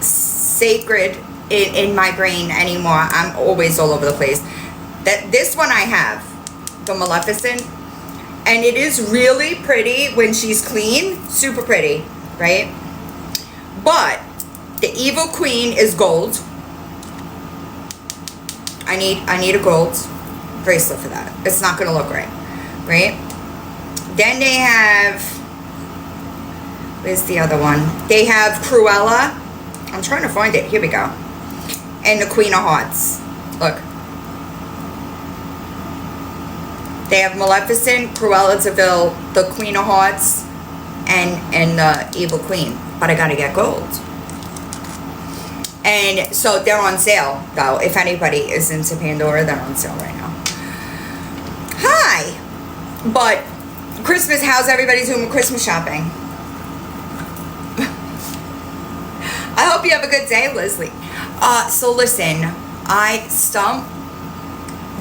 sacred in my brain anymore. I'm always all over the place. This one I have, the Maleficent, and it is really pretty when she's clean, super pretty, right? But the evil queen is gold. I need a gold bracelet for that. It's not gonna look right? Then they have, where's the other one? They have Cruella. I'm trying to find it. Here we go. And the Queen of Hearts. Look. They have Maleficent, Cruella de Vil, the Queen of Hearts, and the Evil Queen. But I gotta get gold. And so they're on sale, though. If anybody is into Pandora, they're on sale right now. Hi! But Christmas, how's everybody doing with Christmas shopping? I hope you have a good day, Leslie. So listen,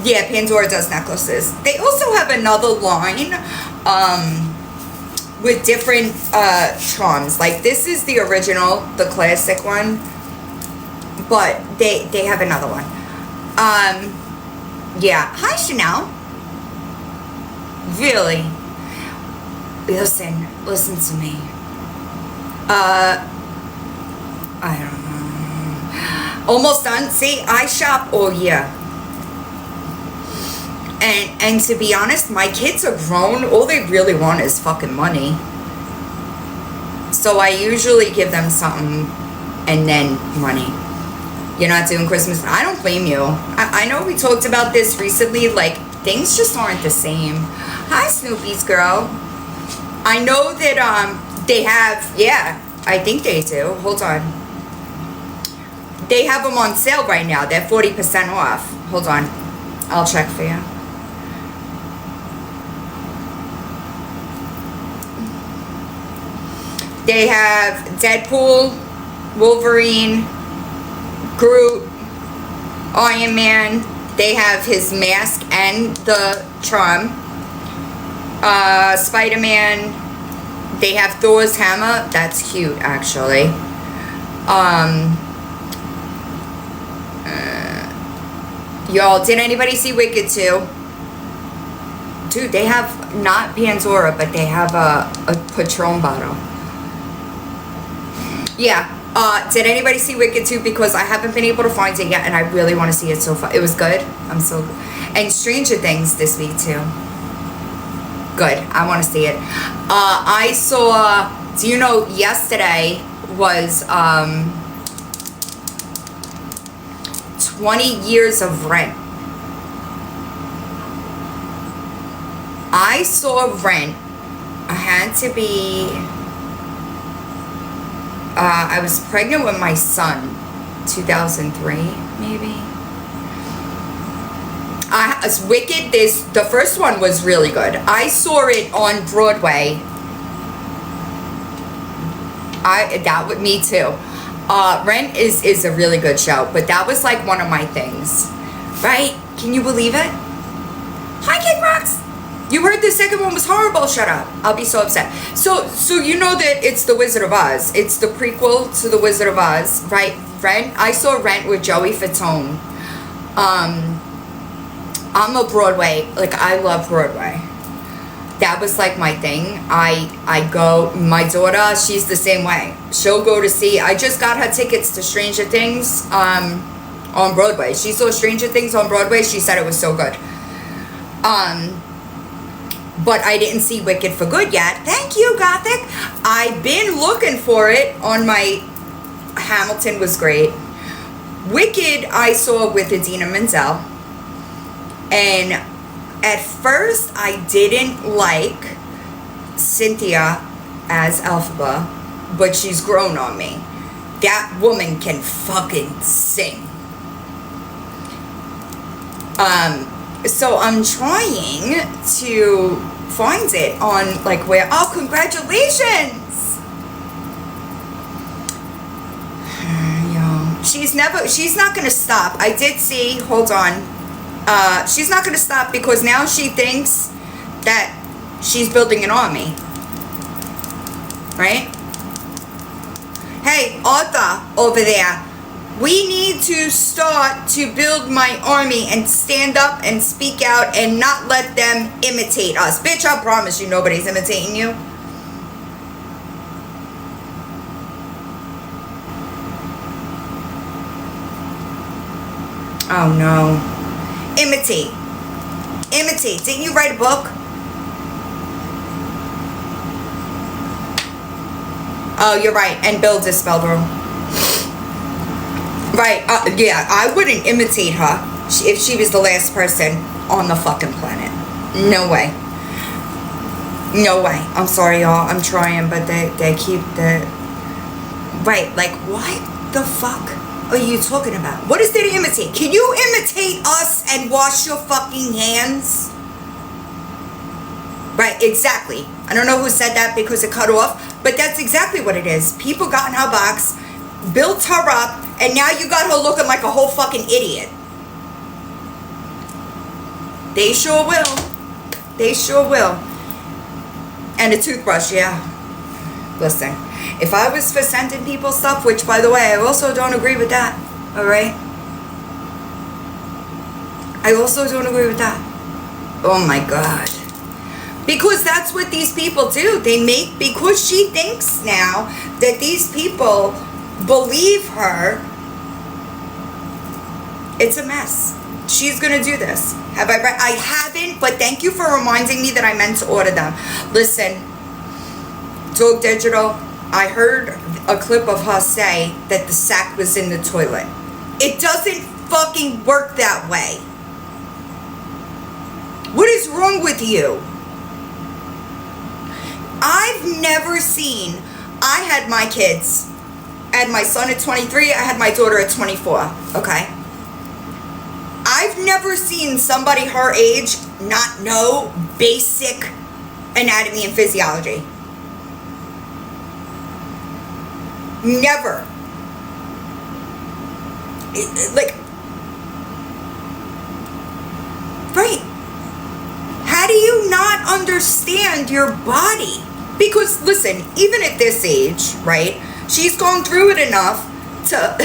yeah, Pandora does necklaces. They also have another line with different charms. Like, this is the original, the classic one. But they have another one. Yeah. Hi, Chanel. Really? Listen to me. I don't know. Almost done. See, I shop all year. And to be honest, my kids are grown. All they really want is fucking money. So I usually give them something and then money. You're not doing Christmas. I don't blame you. I know we talked about this recently. Like, things just aren't the same. Hi, Snoopy's girl. I know that they have, yeah, I think they do. Hold on. They have them on sale right now. They're 40% off. Hold on. I'll check for you. They have Deadpool, Wolverine, Groot, Iron Man. They have his mask and the charm. Spider-Man. They have Thor's hammer. That's cute, actually. Y'all, did anybody see Wicked 2? Dude, they have not Pandora, but they have a Patron bottle. Yeah. Did anybody see Wicked 2? Because I haven't been able to find it yet, and I really want to see it so far. It was good. And Stranger Things this week too. Good. I want to see it. I saw. Do you know? Yesterday was 20 years of Rent. I saw Rent. I had to be. I was pregnant with my son, 2003, maybe. Wicked, the first one was really good. I saw it on Broadway. That would me too. Rent is a really good show, but that was like one of my things, right? Can you believe it? Hi, Kid Rocks. You heard the second one was horrible. Shut up. I'll be so upset. So you know that it's The Wizard of Oz. It's the prequel to The Wizard of Oz, right? Rent. I saw Rent with Joey Fatone. I'm a Broadway. Like, I love Broadway. That was like my thing. I go. My daughter, she's the same way. She'll go to see. I just got her tickets to Stranger Things on Broadway. She saw Stranger Things on Broadway. She said it was so good. But I didn't see Wicked for Good yet. Thank you, Gothic. I've been looking for it on my... Hamilton was great. Wicked I saw with Idina Menzel. And at first I didn't like Cynthia as Elphaba, but she's grown on me. That woman can fucking sing. So I'm trying to find it on like where, oh, congratulations. She's not gonna stop. I did see, hold on. She's not gonna stop because now she thinks that she's building an army. Right? Hey, Arthur over there. We need to start to build my army and stand up and speak out and not let them imitate us. Bitch, I promise you nobody's imitating you. Oh no. Imitate. Imitate. Didn't you write a book? Oh, you're right. And build is spelled wrong. Right, yeah, I wouldn't imitate her if she was the last person on the fucking planet. No way. No way. I'm sorry, y'all. I'm trying, but they keep the... Right, like, what the fuck are you talking about? What is there to imitate? Can you imitate us and wash your fucking hands? Right, exactly. I don't know who said that because it cut off, but that's exactly what it is. People got in her box, built her up, and now you got her looking like a whole fucking idiot. They sure will. They sure will. And a toothbrush, yeah. Listen, if I was for sending people stuff, which, by the way, I also don't agree with that, alright? I also don't agree with that. Oh my God. Because that's what these people do. They make, because she thinks now that these people believe her, it's a mess. She's gonna do this. Have I read? I haven't, but thank you for reminding me that I meant to order them. Listen, Dog Digital, I heard a clip of her say that the sack was in the toilet. It doesn't fucking work that way. What is wrong with you? I've never seen, I had my kids. I had my son at 23, I had my daughter at 24, okay? I've never seen somebody her age not know basic anatomy and physiology. Never. Like, right. How do you not understand your body? Because, listen, even at this age, right, she's gone through it enough to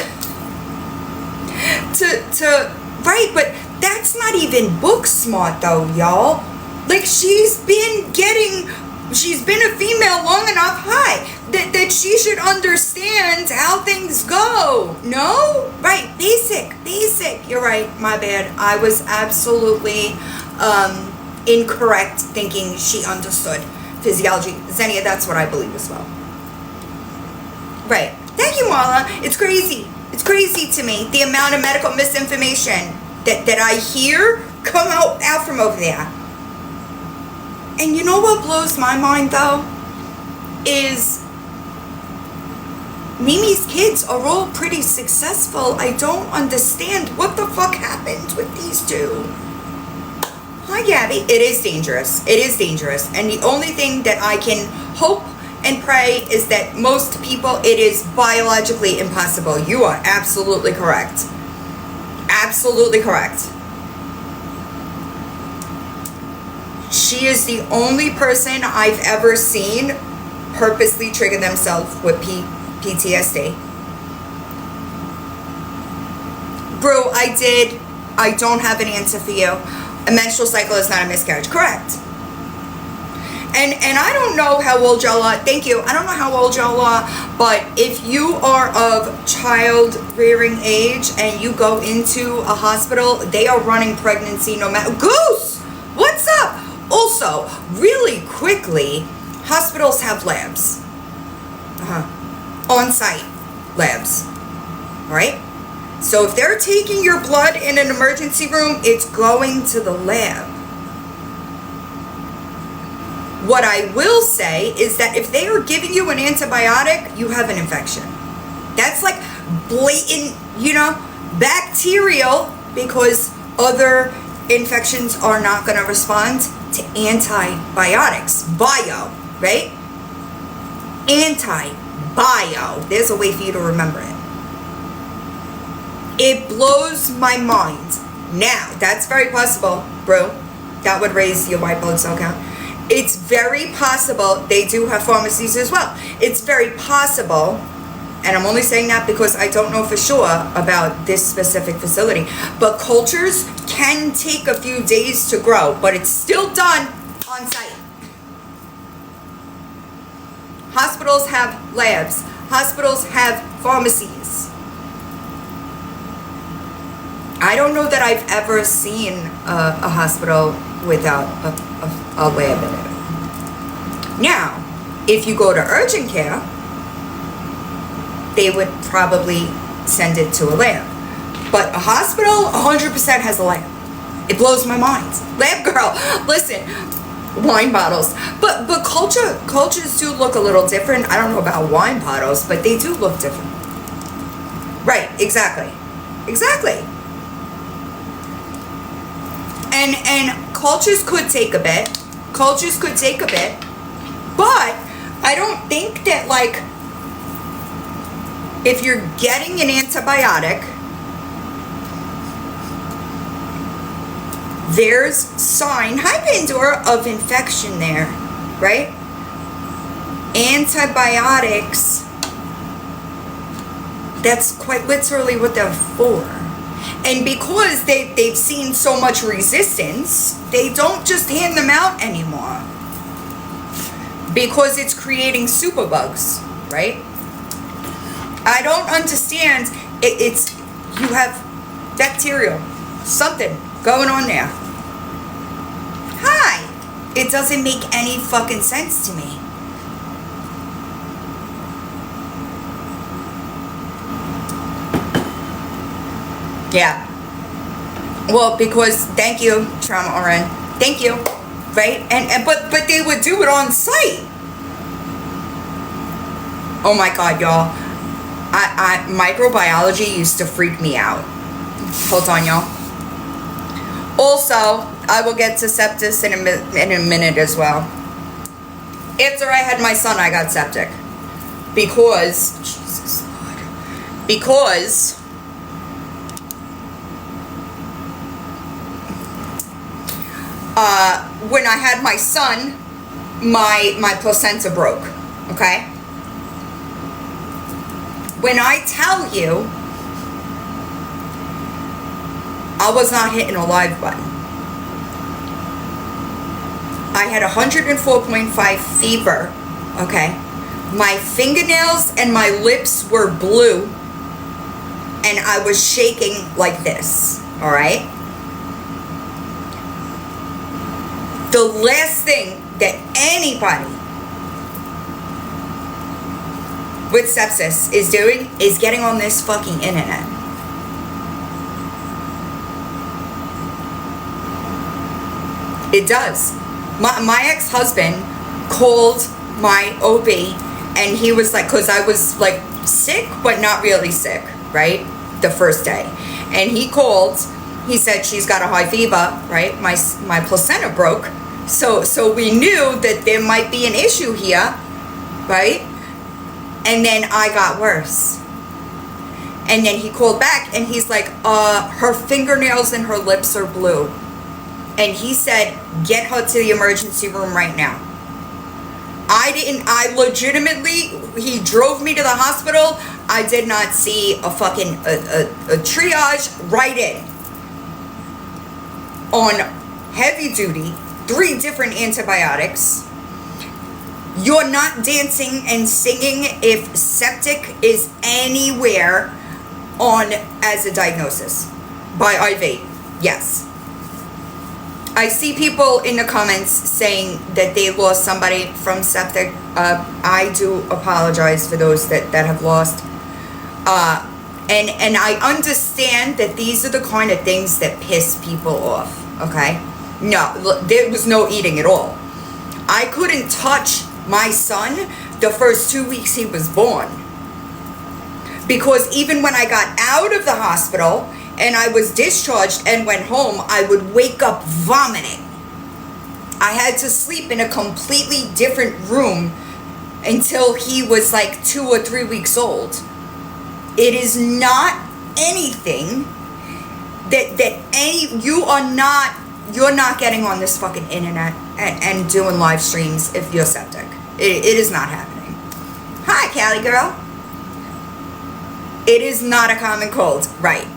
right, but that's not even book smart though, y'all. Like, she's been a female long enough, that she should understand how things go. No? Right, basic, you're right, my bad. I was absolutely incorrect thinking she understood physiology. Xenia, that's what I believe as well. Right. Thank you, Marla. It's crazy. It's crazy to me, the amount of medical misinformation that I hear come out from over there. And you know what blows my mind, though? Is Mimi's kids are all pretty successful. I don't understand what the fuck happened with these two. Hi, Gabby. It is dangerous. It is dangerous. And the only thing that I can hope and pray is that most people, it is biologically impossible. You are absolutely correct. Absolutely correct. She is the only person I've ever seen purposely trigger themselves with PTSD. Bro, I don't have an answer for you. A menstrual cycle is not a miscarriage. Correct. And I don't know how old y'all are. Thank you. I don't know how old y'all are, but if you are of child rearing age and you go into a hospital, they are running pregnancy no matter. Goose, what's up? Also, really quickly, hospitals have labs. On-site labs. Right? So if they're taking your blood in an emergency room, it's going to the lab. What I will say is that if they are giving you an antibiotic, you have an infection. That's like blatant, bacterial, because other infections are not going to respond to antibiotics. Bio, right? Anti-bio. There's a way for you to remember it. It blows my mind. Now, that's very possible, bro. That would raise your white blood cell count. It's very possible they do have pharmacies as well. It's very possible, and I'm only saying that because I don't know for sure about this specific facility, but cultures can take a few days to grow, but it's still done on site. Hospitals have labs. Hospitals have pharmacies. I don't know that I've ever seen a hospital without a lab in it. Now, if you go to urgent care, they would probably send it to a lab. But a hospital, 100% has a lab. It blows my mind. Lab girl, listen, wine bottles. But cultures do look a little different. I don't know about wine bottles, but they do look different. Right, exactly. Exactly. And cultures could take a bit. Cultures could take a bit. But I don't think that, like, if you're getting an antibiotic, there's sign, hi Pandora, of infection there, right? Antibiotics, that's quite literally what they're for. And because they've seen so much resistance, they don't just hand them out anymore. Because it's creating superbugs, right? I don't understand. It's you have bacterial, something going on there. Hi. It doesn't make any fucking sense to me. Yeah. Well, because thank you, Trauma RN. Thank you. Right? And but they would do it on site. Oh my god, y'all. I microbiology used to freak me out. Hold on, y'all. Also, I will get to sepsis in a minute as well. After I had my son, I got septic. Because Jesus Lord. Because when I had my son, my placenta broke, okay? When I tell you, I was not hitting a live button. I had 104.5 fever, okay? My fingernails and my lips were blue, and I was shaking like this, all right? The last thing that anybody with sepsis is doing is getting on this fucking internet. It does. My ex-husband called my OB, and he was like, because I was like sick, but not really sick, right? The first day. And he called, he said she's got a high fever, right? My placenta broke. So we knew that there might be an issue here. right? And then I got worse. And then he called back and he's like, her fingernails and her lips are blue. And he said, get her to the emergency room right now. I legitimately, he drove me to the hospital. I did not see a fucking, a triage right in. On heavy duty, 3 different antibiotics. You're not dancing and singing if septic is anywhere on as a diagnosis by IV. Yes. I see people in the comments saying that they lost somebody from septic. I do apologize for those that have lost. And I understand that these are the kind of things that piss people off, okay? No, there was no eating at all. I couldn't touch my son the first 2 weeks he was born. Because even when I got out of the hospital and I was discharged and went home, I would wake up vomiting. I had to sleep in a completely different room until he was like 2 or 3 weeks old. It is not anything you're not getting on this fucking internet and doing live streams if you're septic. It is not happening. Hi, Cali girl. It is not a common cold, right?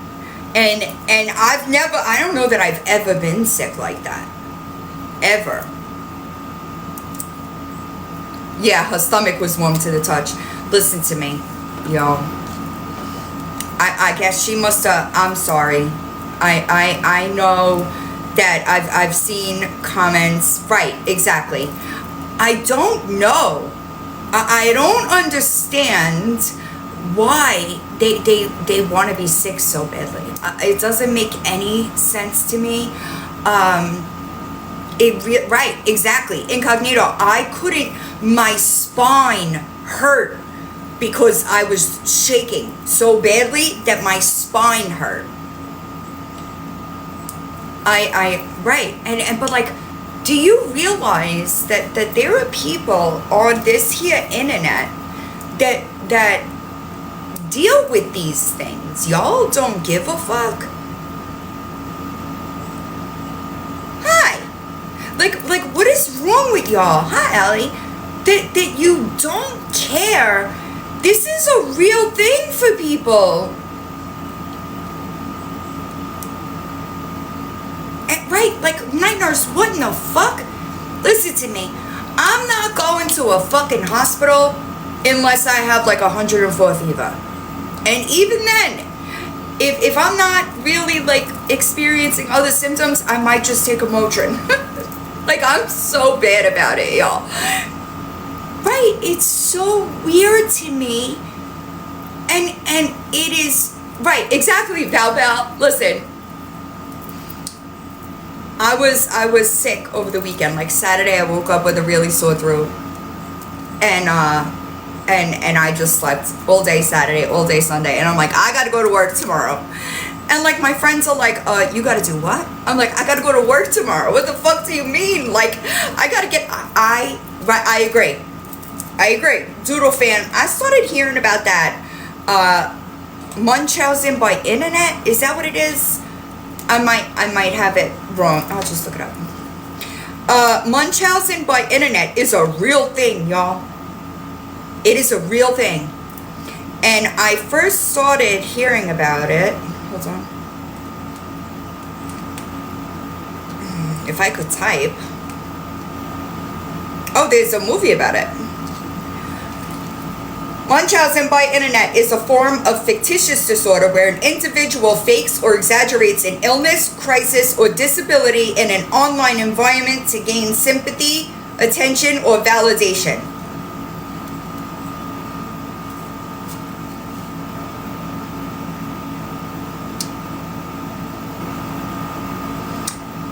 And I don't know that I've ever been sick like that. Ever. Yeah, her stomach was warm to the touch. Listen to me, yo. I guess she must have, I'm sorry. I know that I've seen comments. Right, exactly. I don't know. I don't understand why they want to be sick so badly. It doesn't make any sense to me. Right, exactly. Incognito. I couldn't, my spine hurt because I was shaking so badly that my spine hurt. Right. But like, do you realize that there are people on this here internet that deal with these things? Y'all don't give a fuck. Hi. Like what is wrong with y'all? Hi, Allie. That you don't care. This is a real thing for people. Right, like, night nurse, what in the fuck? Listen to me. I'm not going to a fucking hospital unless I have like 104 fever. And even then, if I'm not really like experiencing other symptoms, I might just take a Motrin. Like, I'm so bad about it, y'all. Right, it's so weird to me. And it is, right, exactly, Val. Listen. I was sick over the weekend. Like Saturday, I woke up with a really sore throat, and I just slept all day Saturday, all day Sunday, and I'm like, I gotta go to work tomorrow, and like my friends are like, you gotta do what? I'm like, I gotta go to work tomorrow. What the fuck do you mean? Like, I gotta get. I agree. Doodle fan. I started hearing about that Munchausen by internet. Is that what it is? I might have it wrong. I'll just look it up. Munchausen by internet is a real thing, y'all. It is a real thing. And I first started hearing about it. Hold on. If I could type. Oh, there's a movie about it. Munchausen by internet is a form of fictitious disorder where an individual fakes or exaggerates an illness, crisis, or disability in an online environment to gain sympathy, attention, or validation.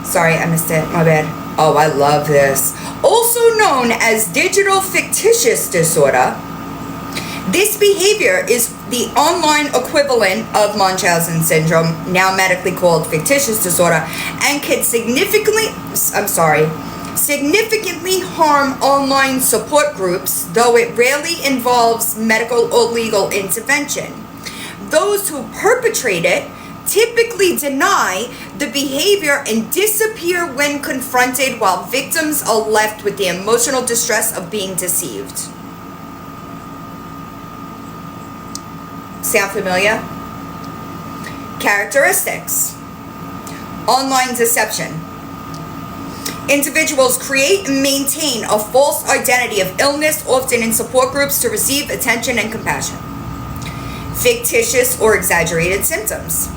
Sorry, I missed it. My bad. Oh, I love this. Also known as digital fictitious disorder. This behavior is the online equivalent of Munchausen syndrome, now medically called fictitious disorder, and can significantly significantly harm online support groups, though it rarely involves medical or legal intervention. Those who perpetrate it typically deny the behavior and disappear when confronted, while victims are left with the emotional distress of being deceived. Sound familiar? Characteristics. Online deception. Individuals create and maintain a false identity of illness, often in support groups, to receive attention and compassion. Fictitious or exaggerated symptoms.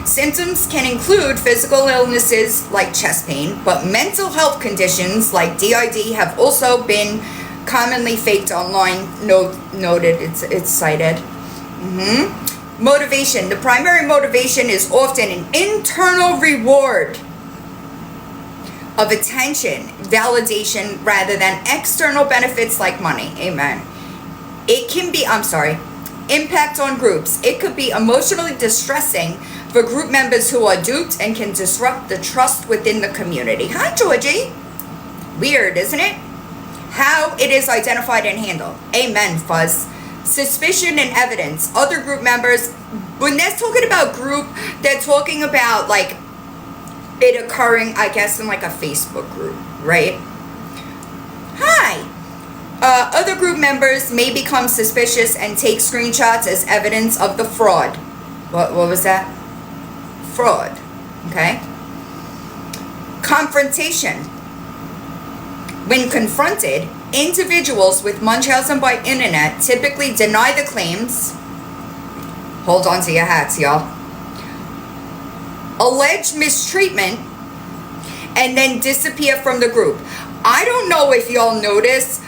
Symptoms can include physical illnesses like chest pain, but mental health conditions like DID have also been commonly faked online. Noted, it's cited. Motivation. The primary motivation is often an internal reward of attention, validation, rather than external benefits like money. Amen. It can be, impact on groups. It could be emotionally distressing for group members who are duped and can disrupt the trust within the community. Hi, Georgie. Weird, isn't it? How it is identified and handled. Amen, Fuzz. Suspicion and evidence. Other group members, when they're talking about group, they're talking about like it occurring, I guess, in like a Facebook group, right? Hi. Other group members may become suspicious and take screenshots as evidence of the fraud. What was that? Fraud. Okay. Confrontation. When confronted, individuals with Munchausen by internet typically deny the claims. Hold on to your hats, y'all. Alleged mistreatment, and then disappear from the group. I don't know if y'all notice,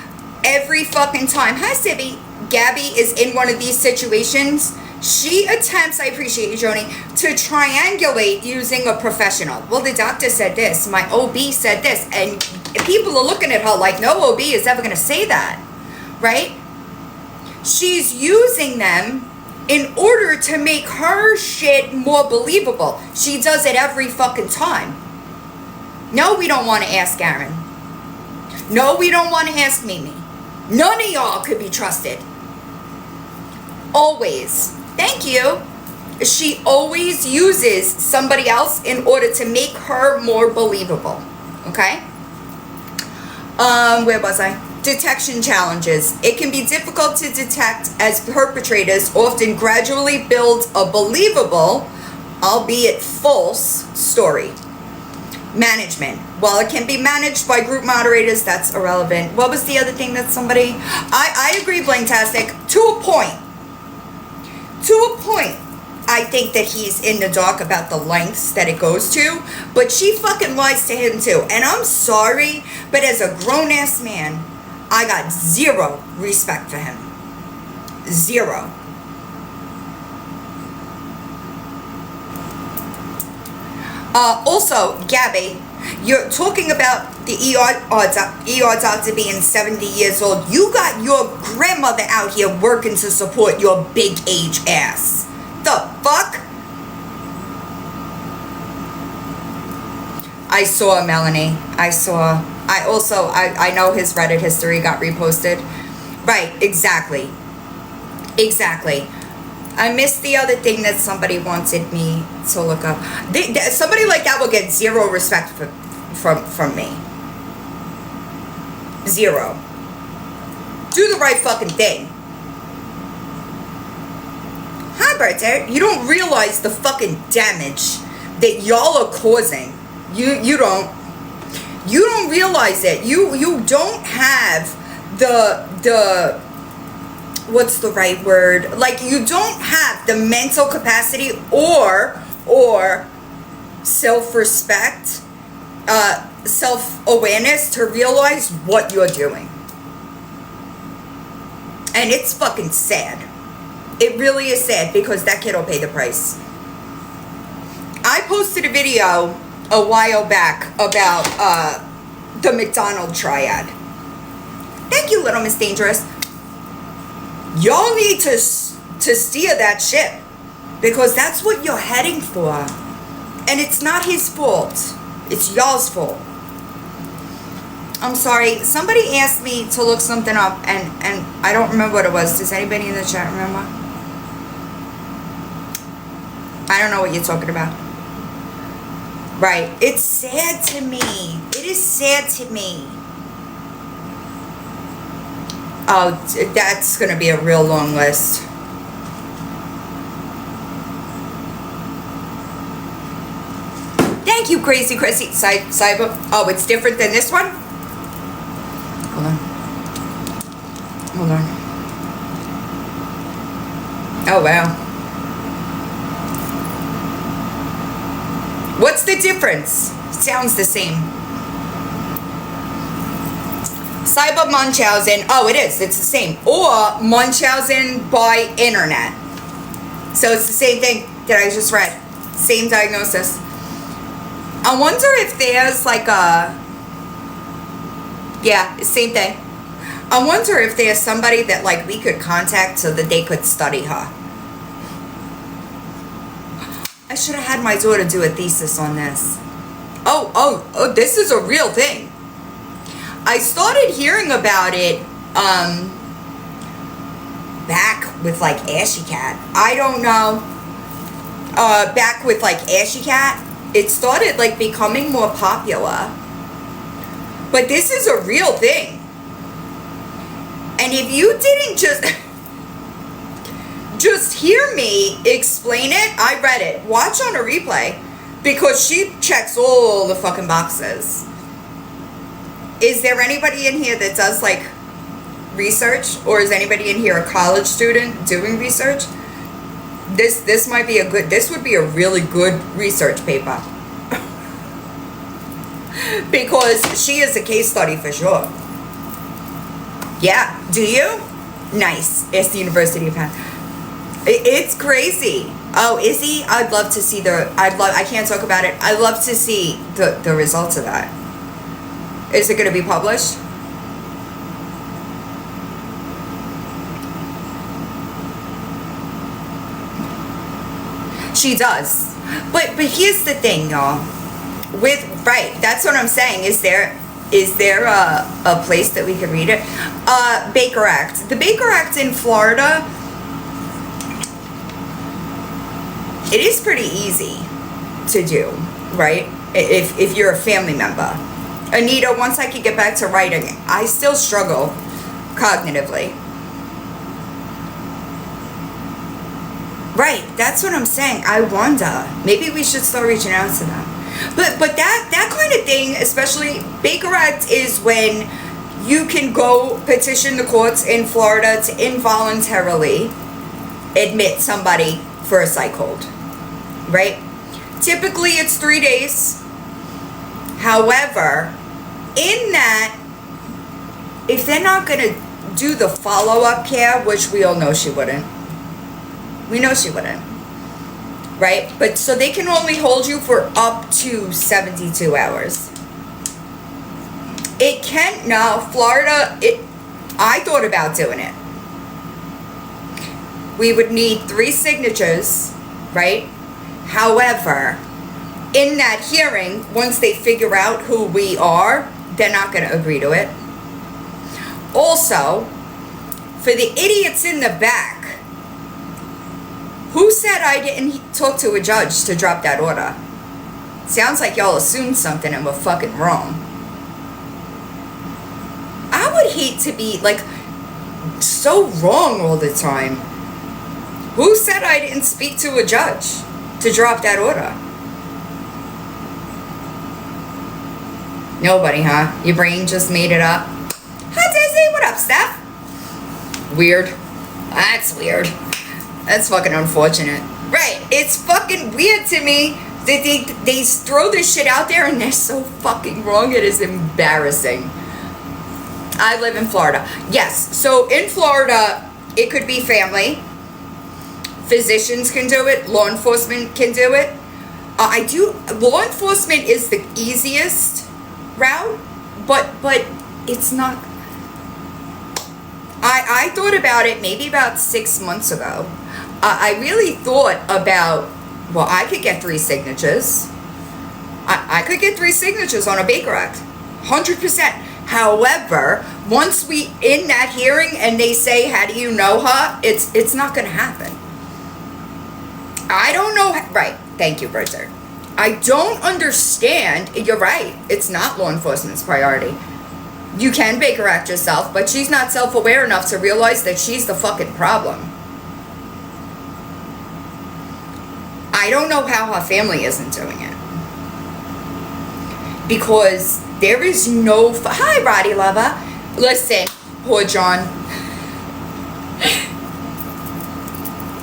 every fucking time, hi Sibby, Gabby is in one of these situations, she attempts, I appreciate you, Joni, to triangulate using a professional. Well, the doctor said this, my OB said this, and people are looking at her like no OB is ever going to say that, right? She's using them in order to make her shit more believable. She does it every fucking time. No, we don't want to ask Aaron. No, we don't want to ask Mimi. None of y'all could be trusted. Always. Thank you. She always uses somebody else in order to make her more believable. Okay? Where was I? Detection challenges. It can be difficult to detect as perpetrators often gradually build a believable, albeit false, story. Management. While it can be managed by group moderators, that's irrelevant. What was the other thing that somebody... I agree, Blanktastic, to a point. To a point. I think that he's in the dark about the lengths that it goes to, but she fucking lies to him too. And I'm sorry, but as a grown-ass man, I got zero respect for him. Zero. Also, Gabby, you're talking about the ER doctor being 70 years old. You got your grandmother out here working to support your big age ass. The fuck? I saw Melanie. I know his Reddit history got reposted. Right, exactly. Exactly. I missed the other thing that somebody wanted me to look up. Somebody like that will get zero respect from me. Zero. Do the right fucking thing. Hi, Bertha. You don't realize the fucking damage that y'all are causing. You don't realize it. You don't have the what's the right word? Like, you don't have the mental capacity or self-respect, self-awareness to realize what you're doing. And it's fucking sad. It really is sad, because that kid will pay the price. I posted a video a while back about the McDonald triad. Thank you, Little Miss Dangerous. Y'all need to steer that ship, because that's what you're heading for. And it's not his fault. It's y'all's fault. I'm sorry. Somebody asked me to look something up, and I don't remember what it was. Does anybody in the chat remember? I don't know what you're talking about. Right. It's sad to me. It is sad to me. Oh, that's going to be a real long list. Thank you, Crazy Chrissy. Cyber. Oh, it's different than this one? Hold on. Hold on. Oh, wow. What's the difference? Sounds the same. Cyber Munchausen. Oh, it is. It's the same. Or Munchausen by internet. So it's the same thing that I just read. Same diagnosis. I wonder if there's like a... Yeah, same thing. I wonder if there's somebody that like we could contact so that they could study her. I should have had my daughter do a thesis on this. Oh, this is a real thing. I started hearing about it back with like Ashy Cat. I don't know. Back with like Ashy Cat. It started like becoming more popular. But this is a real thing. And if you didn't just hear me explain it, I read it. Watch on a replay. Because she checks all the fucking boxes. Is there anybody in here that does like research? Or is anybody in here a college student doing research? This might be a good, this would be a really good research paper. Because she is a case study for sure. Yeah, do you? Nice. It's the University of Penn. It's crazy. Oh, is he? I'd love to see I can't talk about it. I'd love to see the results of that. Is it going to be published? She does. But here's the thing, y'all. Right, that's what I'm saying. Is there a place that we could read it? Baker Act. The Baker Act in Florida, it is pretty easy to do, right? If you're a family member. Anita, once I could get back to writing, I still struggle cognitively. Right, that's what I'm saying. I wonder. Maybe we should start reaching out to them. But that kind of thing, especially Baker Act, is when you can go petition the courts in Florida to involuntarily admit somebody for a psych hold. Right? Typically it's 3 days. However, in that, if they're not going to do the follow-up care, which we all know she wouldn't. We know she wouldn't. Right? But so they can only hold you for up to 72 hours. It can't, no, Florida, I thought about doing it. We would need 3 signatures, right? However, in that hearing, once they figure out who we are, they're not going to agree to it. Also, for the idiots in the back, who said I didn't talk to a judge to drop that order? Sounds like y'all assumed something and were fucking wrong. I would hate to be, like, so wrong all the time. Who said I didn't speak to a judge to drop that order? Nobody, huh? Your brain just made it up? Hi, Disney. What up, Steph? Weird. That's weird. That's fucking unfortunate. Right. It's fucking weird to me that they throw this shit out there and they're so fucking wrong. It is embarrassing. I live in Florida. Yes. So in Florida, it could be family. Physicians can do it. Law enforcement can do it. Law enforcement is the easiest route, but it's not. I thought about it maybe about 6 months ago. I really thought about, well, I could get 3 signatures. I could get 3 signatures on a Baker Act. 100%. However, once we in that hearing and they say, how do you know her? It's not going to happen. I don't know. Right. Thank you, Bridger. I don't understand. You're right. It's not law enforcement's priority. You can Baker act yourself, but she's not self-aware enough to realize that she's the fucking problem. I don't know how her family isn't doing it. Because there is no... Hi, Roddy Lover. Listen, poor John.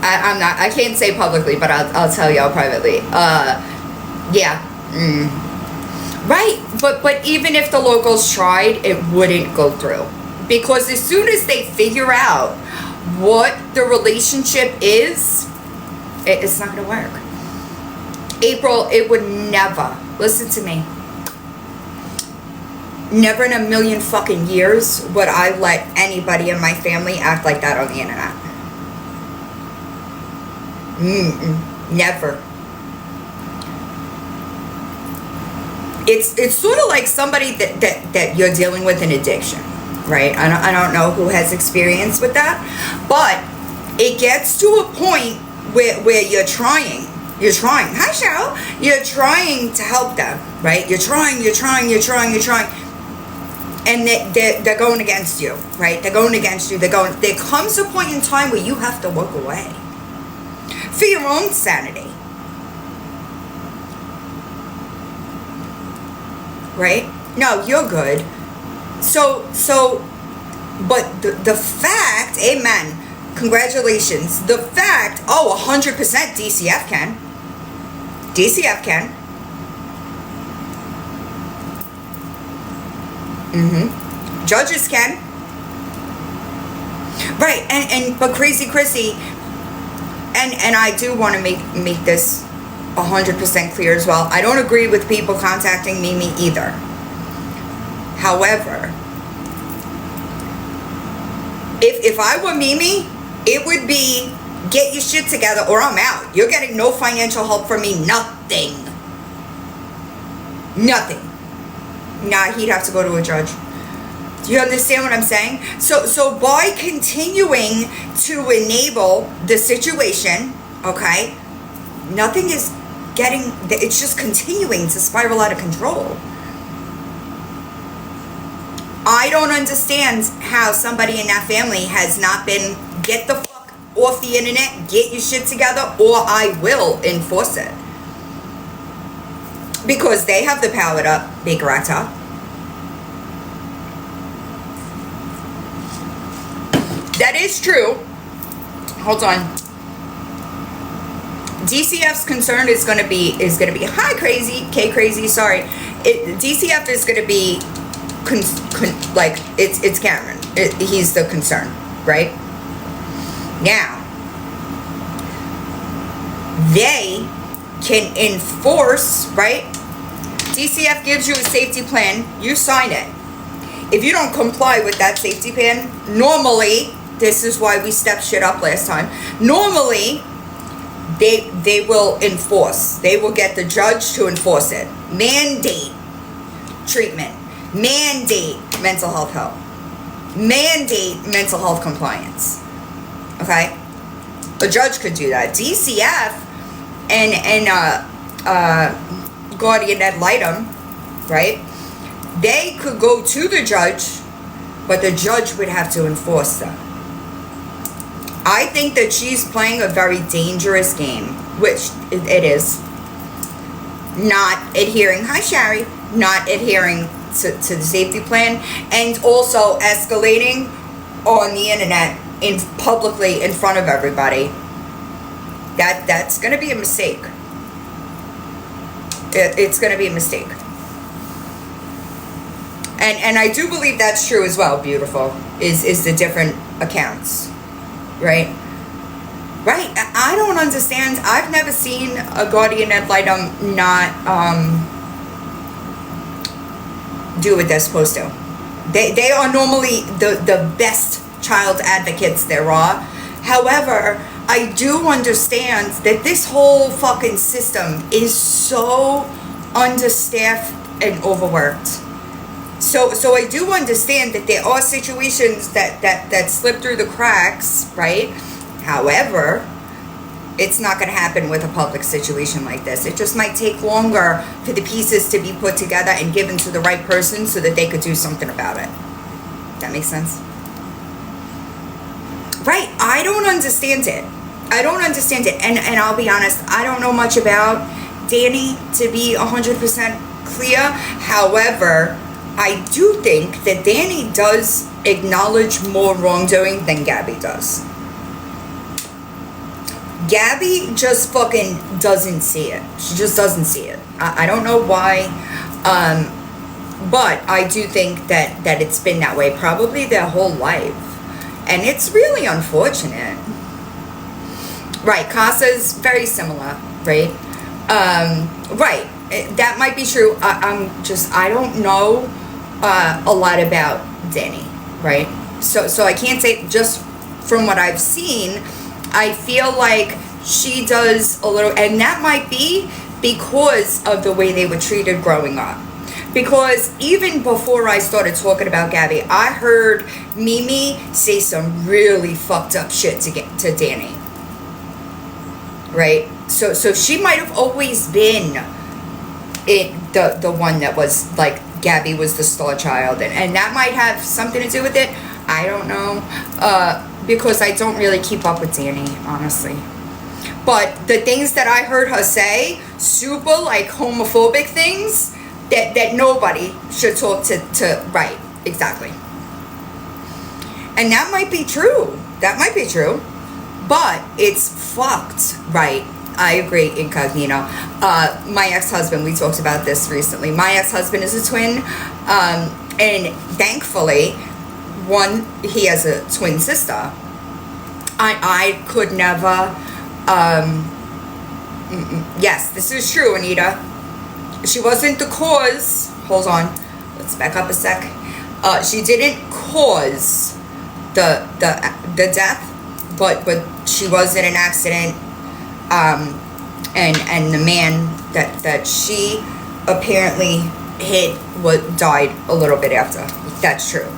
I can't say publicly, but I'll tell y'all privately. Yeah. Right, but even if the locals tried, it wouldn't go through. Because as soon as they figure out what the relationship is, it's not going to work. April, it would never, listen to me, never in a million fucking years would I let anybody in my family act like that on the internet. Never. It's sort of like somebody that you're dealing with an addiction, right? I don't know who has experience with that, but it gets to a point where you're trying. Hi, Cheryl. You're trying to help them, right? You're trying. And they're going against you, right? They're going against you. There comes a point in time where you have to walk away for your own sanity. Right? No, you're good. So, but the fact, amen, congratulations. The fact, 100% DCF can. DCF can. Judges can. Right, but Crazy Chrissy, and I do want to make this 100% clear as well. I don't agree with people contacting Mimi either. However, if I were Mimi, it would be get your shit together or I'm out. You're getting no financial help from me. Nothing. Nah, he'd have to go to a judge. Do you understand what I'm saying? So by continuing to enable the situation, okay, nothing is getting, it's just continuing to spiral out of control. I don't understand how somebody in that family has not been, get the fuck off the internet, get your shit together, or I will enforce it. Because they have the power to make a act up. That is true. Hold on. DCF's concern is going to be hi crazy K crazy sorry. DCF is going to be like it's Cameron. He's the concern, right? Now they can enforce, right? DCF gives you a safety plan. You sign it. If you don't comply with that safety plan, normally, this is why we stepped shit up last time. Normally, they will enforce. They will get the judge to enforce it. Mandate treatment. Mandate mental health help. Mandate mental health compliance. Okay? A judge could do that. DCF and guardian ad litem, right? They could go to the judge, but the judge would have to enforce them. I think that she's playing a very dangerous game, which it is. Not adhering, hi Shari, not adhering to the safety plan, and also escalating on the internet publicly in front of everybody. That's going to be a mistake. It's going to be a mistake. And I do believe that's true as well, beautiful, is the different accounts. Right? Right. I don't understand. I've never seen a guardian ad litem not do what they're supposed to. They are normally the best child advocates there are. However, I do understand that this whole fucking system is so understaffed and overworked. So I do understand that there are situations that slip through the cracks, right? However, it's not going to happen with a public situation like this. It just might take longer for the pieces to be put together and given to the right person so that they could do something about it. That makes sense? Right. I don't understand it. I don't understand it. And I'll be honest, I don't know much about Danny to be 100% clear. However, I do think that Danny does acknowledge more wrongdoing than Gabby does. Gabby just fucking doesn't see it. She just doesn't see it. I don't know why. But I do think that it's been that way probably their whole life. And it's really unfortunate. Right, Casa's very similar, right? Right, that might be true. I don't know a lot about Danny, right? So I can't say, just from what I've seen, I feel like she does a little, and that might be because of the way they were treated growing up. Because even before I started talking about Gabby, I heard Mimi say some really fucked up shit to Danny. Right? So she might have always been the one that was like, Gabby was the star child. And that might have something to do with it. I don't know. Because I don't really keep up with Danny, honestly. But the things that I heard her say, super like homophobic things, that nobody should talk to right, exactly. And that might be true. That might be true. But it's fucked, right? I agree, Incognito. My ex-husband, we talked about this recently. My ex-husband is a twin. And thankfully, he has a twin sister. I could never, yes, this is true, Anita. She wasn't the cause. Hold on, let's back up a sec. She didn't cause the death, but she was in an accident. And the man that she apparently hit died a little bit after. That's true.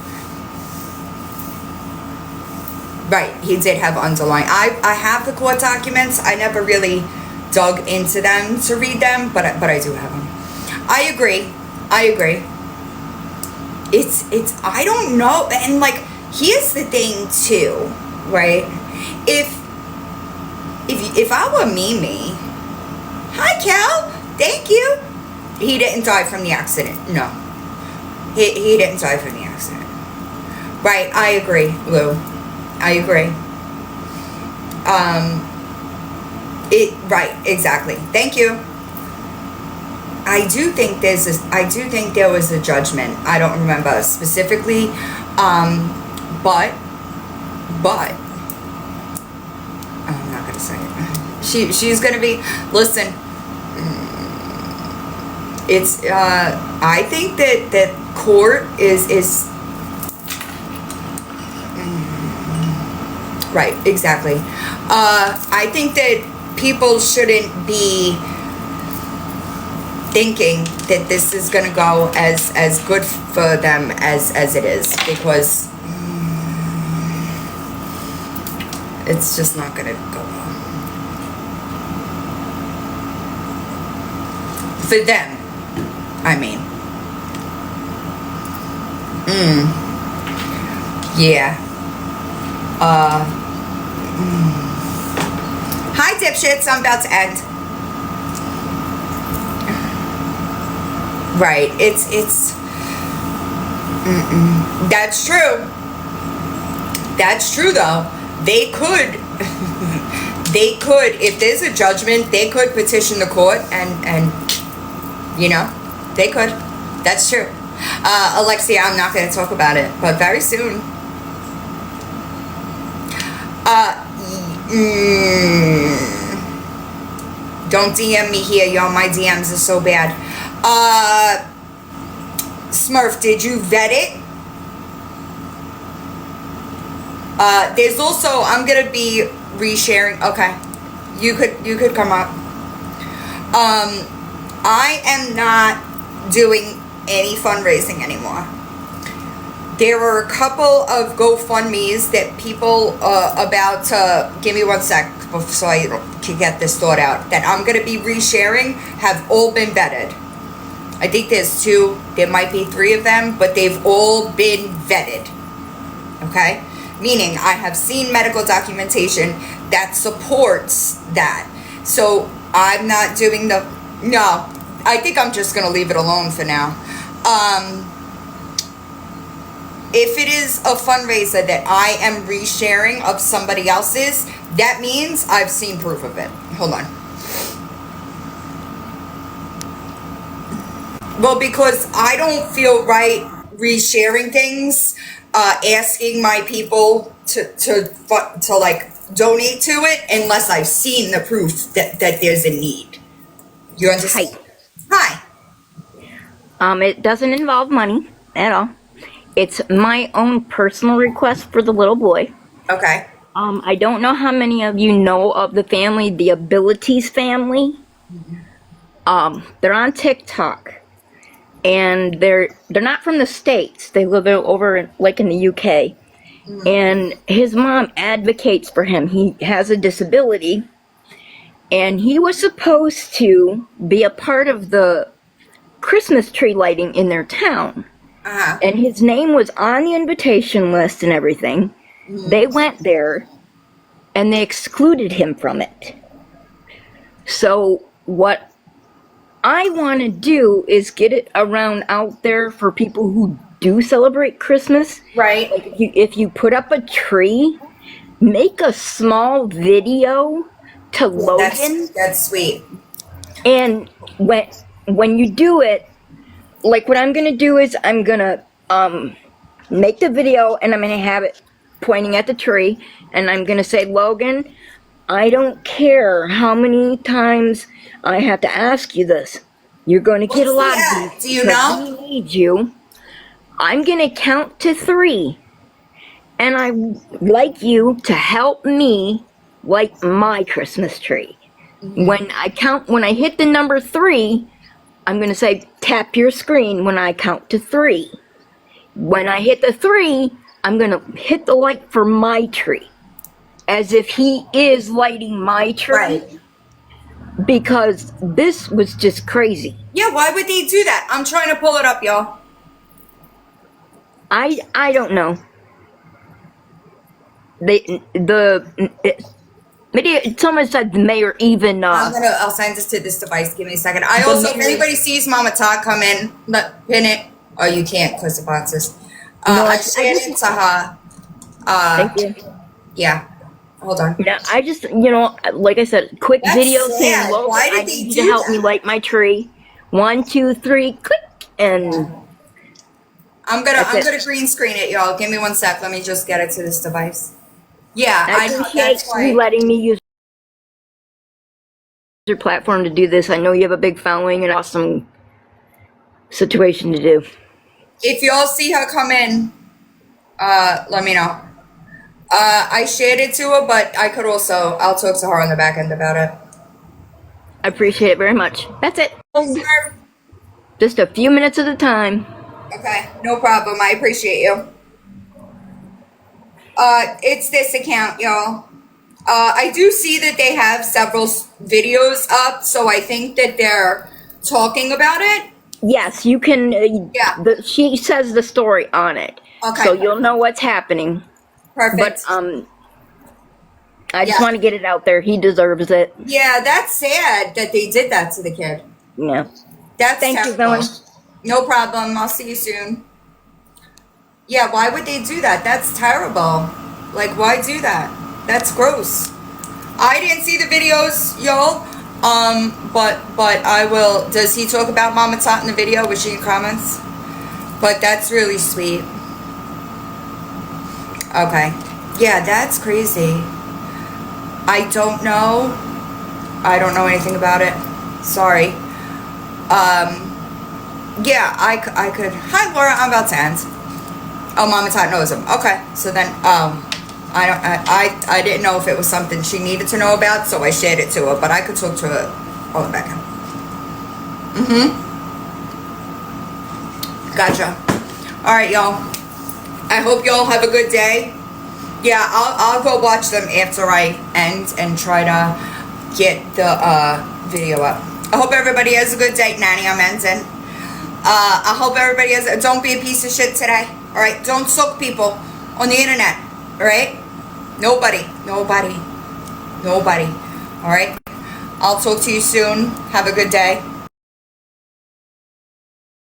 Right, he did have underlying. I have the court documents. I never really dug into them to read them, but I do have them. I agree. It's I don't know, and like, here's the thing too, right? If I were Mimi, hi Cal, thank you. He didn't die from the accident. No, he didn't die from the accident. Right, I agree, Lou. I agree. Right, exactly. Thank you. I do think there was a judgment. I don't remember specifically, but I'm not gonna say it. She's gonna be. Listen, it's. I think that court is. Right, exactly. I think that people shouldn't be thinking that this is going to go as good for them as it is, because it's just not going to go well for them, I mean. Yeah. Hi dipshits, I'm about to end. Right, it's that's true. That's true though. They could if there's a judgment, they could petition the court and you know, they could. That's true. Alexia, I'm not going to talk about it, but very soon. Don't DM me here, y'all. My DMs are so bad. Smurf, did you vet it? There's also, I'm gonna be resharing. Okay, you could come up. I am not doing any fundraising anymore. There were a couple of GoFundMes that people about to, give me one sec so I can get this thought out, that I'm going to be resharing have all been vetted. I think there's 2, there might be 3 of them, but they've all been vetted. Okay? Meaning I have seen medical documentation that supports that. So I'm not doing no, I think I'm just going to leave it alone for now. If it is a fundraiser that I am resharing of somebody else's, that means I've seen proof of it. Hold on. Well, because I don't feel right resharing things, asking my people to like donate to it unless I've seen the proof that there's a need. You understand? Hi. It doesn't involve money at all. It's my own personal request for the little boy. Okay. I don't know how many of you know of the family, the Abilities family. They're on TikTok, and they're not from the States. They live over like in the UK. And his mom advocates for him. He has a disability, and he was supposed to be a part of the Christmas tree lighting in their town. And his name was on the invitation list and everything. They went there and they excluded him from it. So what I want to do is get it around out there for people who do celebrate Christmas. Right. Like if you put up a tree, make a small video to Logan. That's sweet. And when you do it, like what I'm gonna do is I'm gonna make the video and I'm gonna have it pointing at the tree, and I'm gonna say, Logan, I don't care how many times I have to ask you this. You're gonna get a lot of these. Do you know? We need you. I'm gonna count to 3, and I like you to help me light my Christmas tree. When I hit the number 3, I'm going to say, tap your screen when I count to 3. When I hit the 3, I'm going to hit the light for my tree. As if he is lighting my tree. Right. Because this was just crazy. Yeah, why would they do that? I'm trying to pull it up, y'all. I don't know. Someone said the mayor even I'll send this to this device. Give me a second. I also, if anybody sees Mama Todd come in, pin it. Oh, you can't because the boxes. I shared it to her. Thank you. Yeah. Hold on. Yeah, I just, like I said, quick That's video sad. saying, Logan, Why did I they need do you to help that? me light my tree. 1, 2, 3, click, and I'm gonna green screen it, y'all. Give me one sec. Let me just get it to this device. Yeah, I appreciate you letting me use your platform to do this. I know you have a big following and awesome situation to do. If y'all see her come in, let me know. I shared it to her, but I'll talk to her on the back end about it. I appreciate it very much. That's it. Sure. Just a few minutes at a time. Okay, no problem. I appreciate you. It's this account, y'all. I do see that they have several videos up, so I think that they're talking about it. Yes, you can. Yeah. She says the story on it. Okay. So you'll know what's happening. Perfect. But I just want to get it out there. He deserves it. Yeah, that's sad that they did that to the kid. Yeah. That's Thank terrible. you, Velen. No problem. I'll see you soon. Yeah, why would they do that? That's terrible. Like, why do that? That's gross. I didn't see the videos, y'all. But I will. Does he talk about Mama Tot in the video? Was she in comments? But that's really sweet. Okay. Yeah, that's crazy. I don't know. I don't know anything about it. Sorry. Yeah, I could. Hi, Laura. I'm about to end. Oh, Mama Tot knows him. Okay. So then, I didn't know if it was something she needed to know about, so I shared it to her. But I could talk to her on the back end. Gotcha. All right, y'all. I hope you all have a good day. Yeah, I'll go watch them after I end and try to get the video up. I hope everybody has a good day. Nanny, I'm ending. I hope everybody has. Don't be a piece of shit today. All right, don't soak people on the internet. All right, nobody. All right, I'll talk to you soon. Have a good day.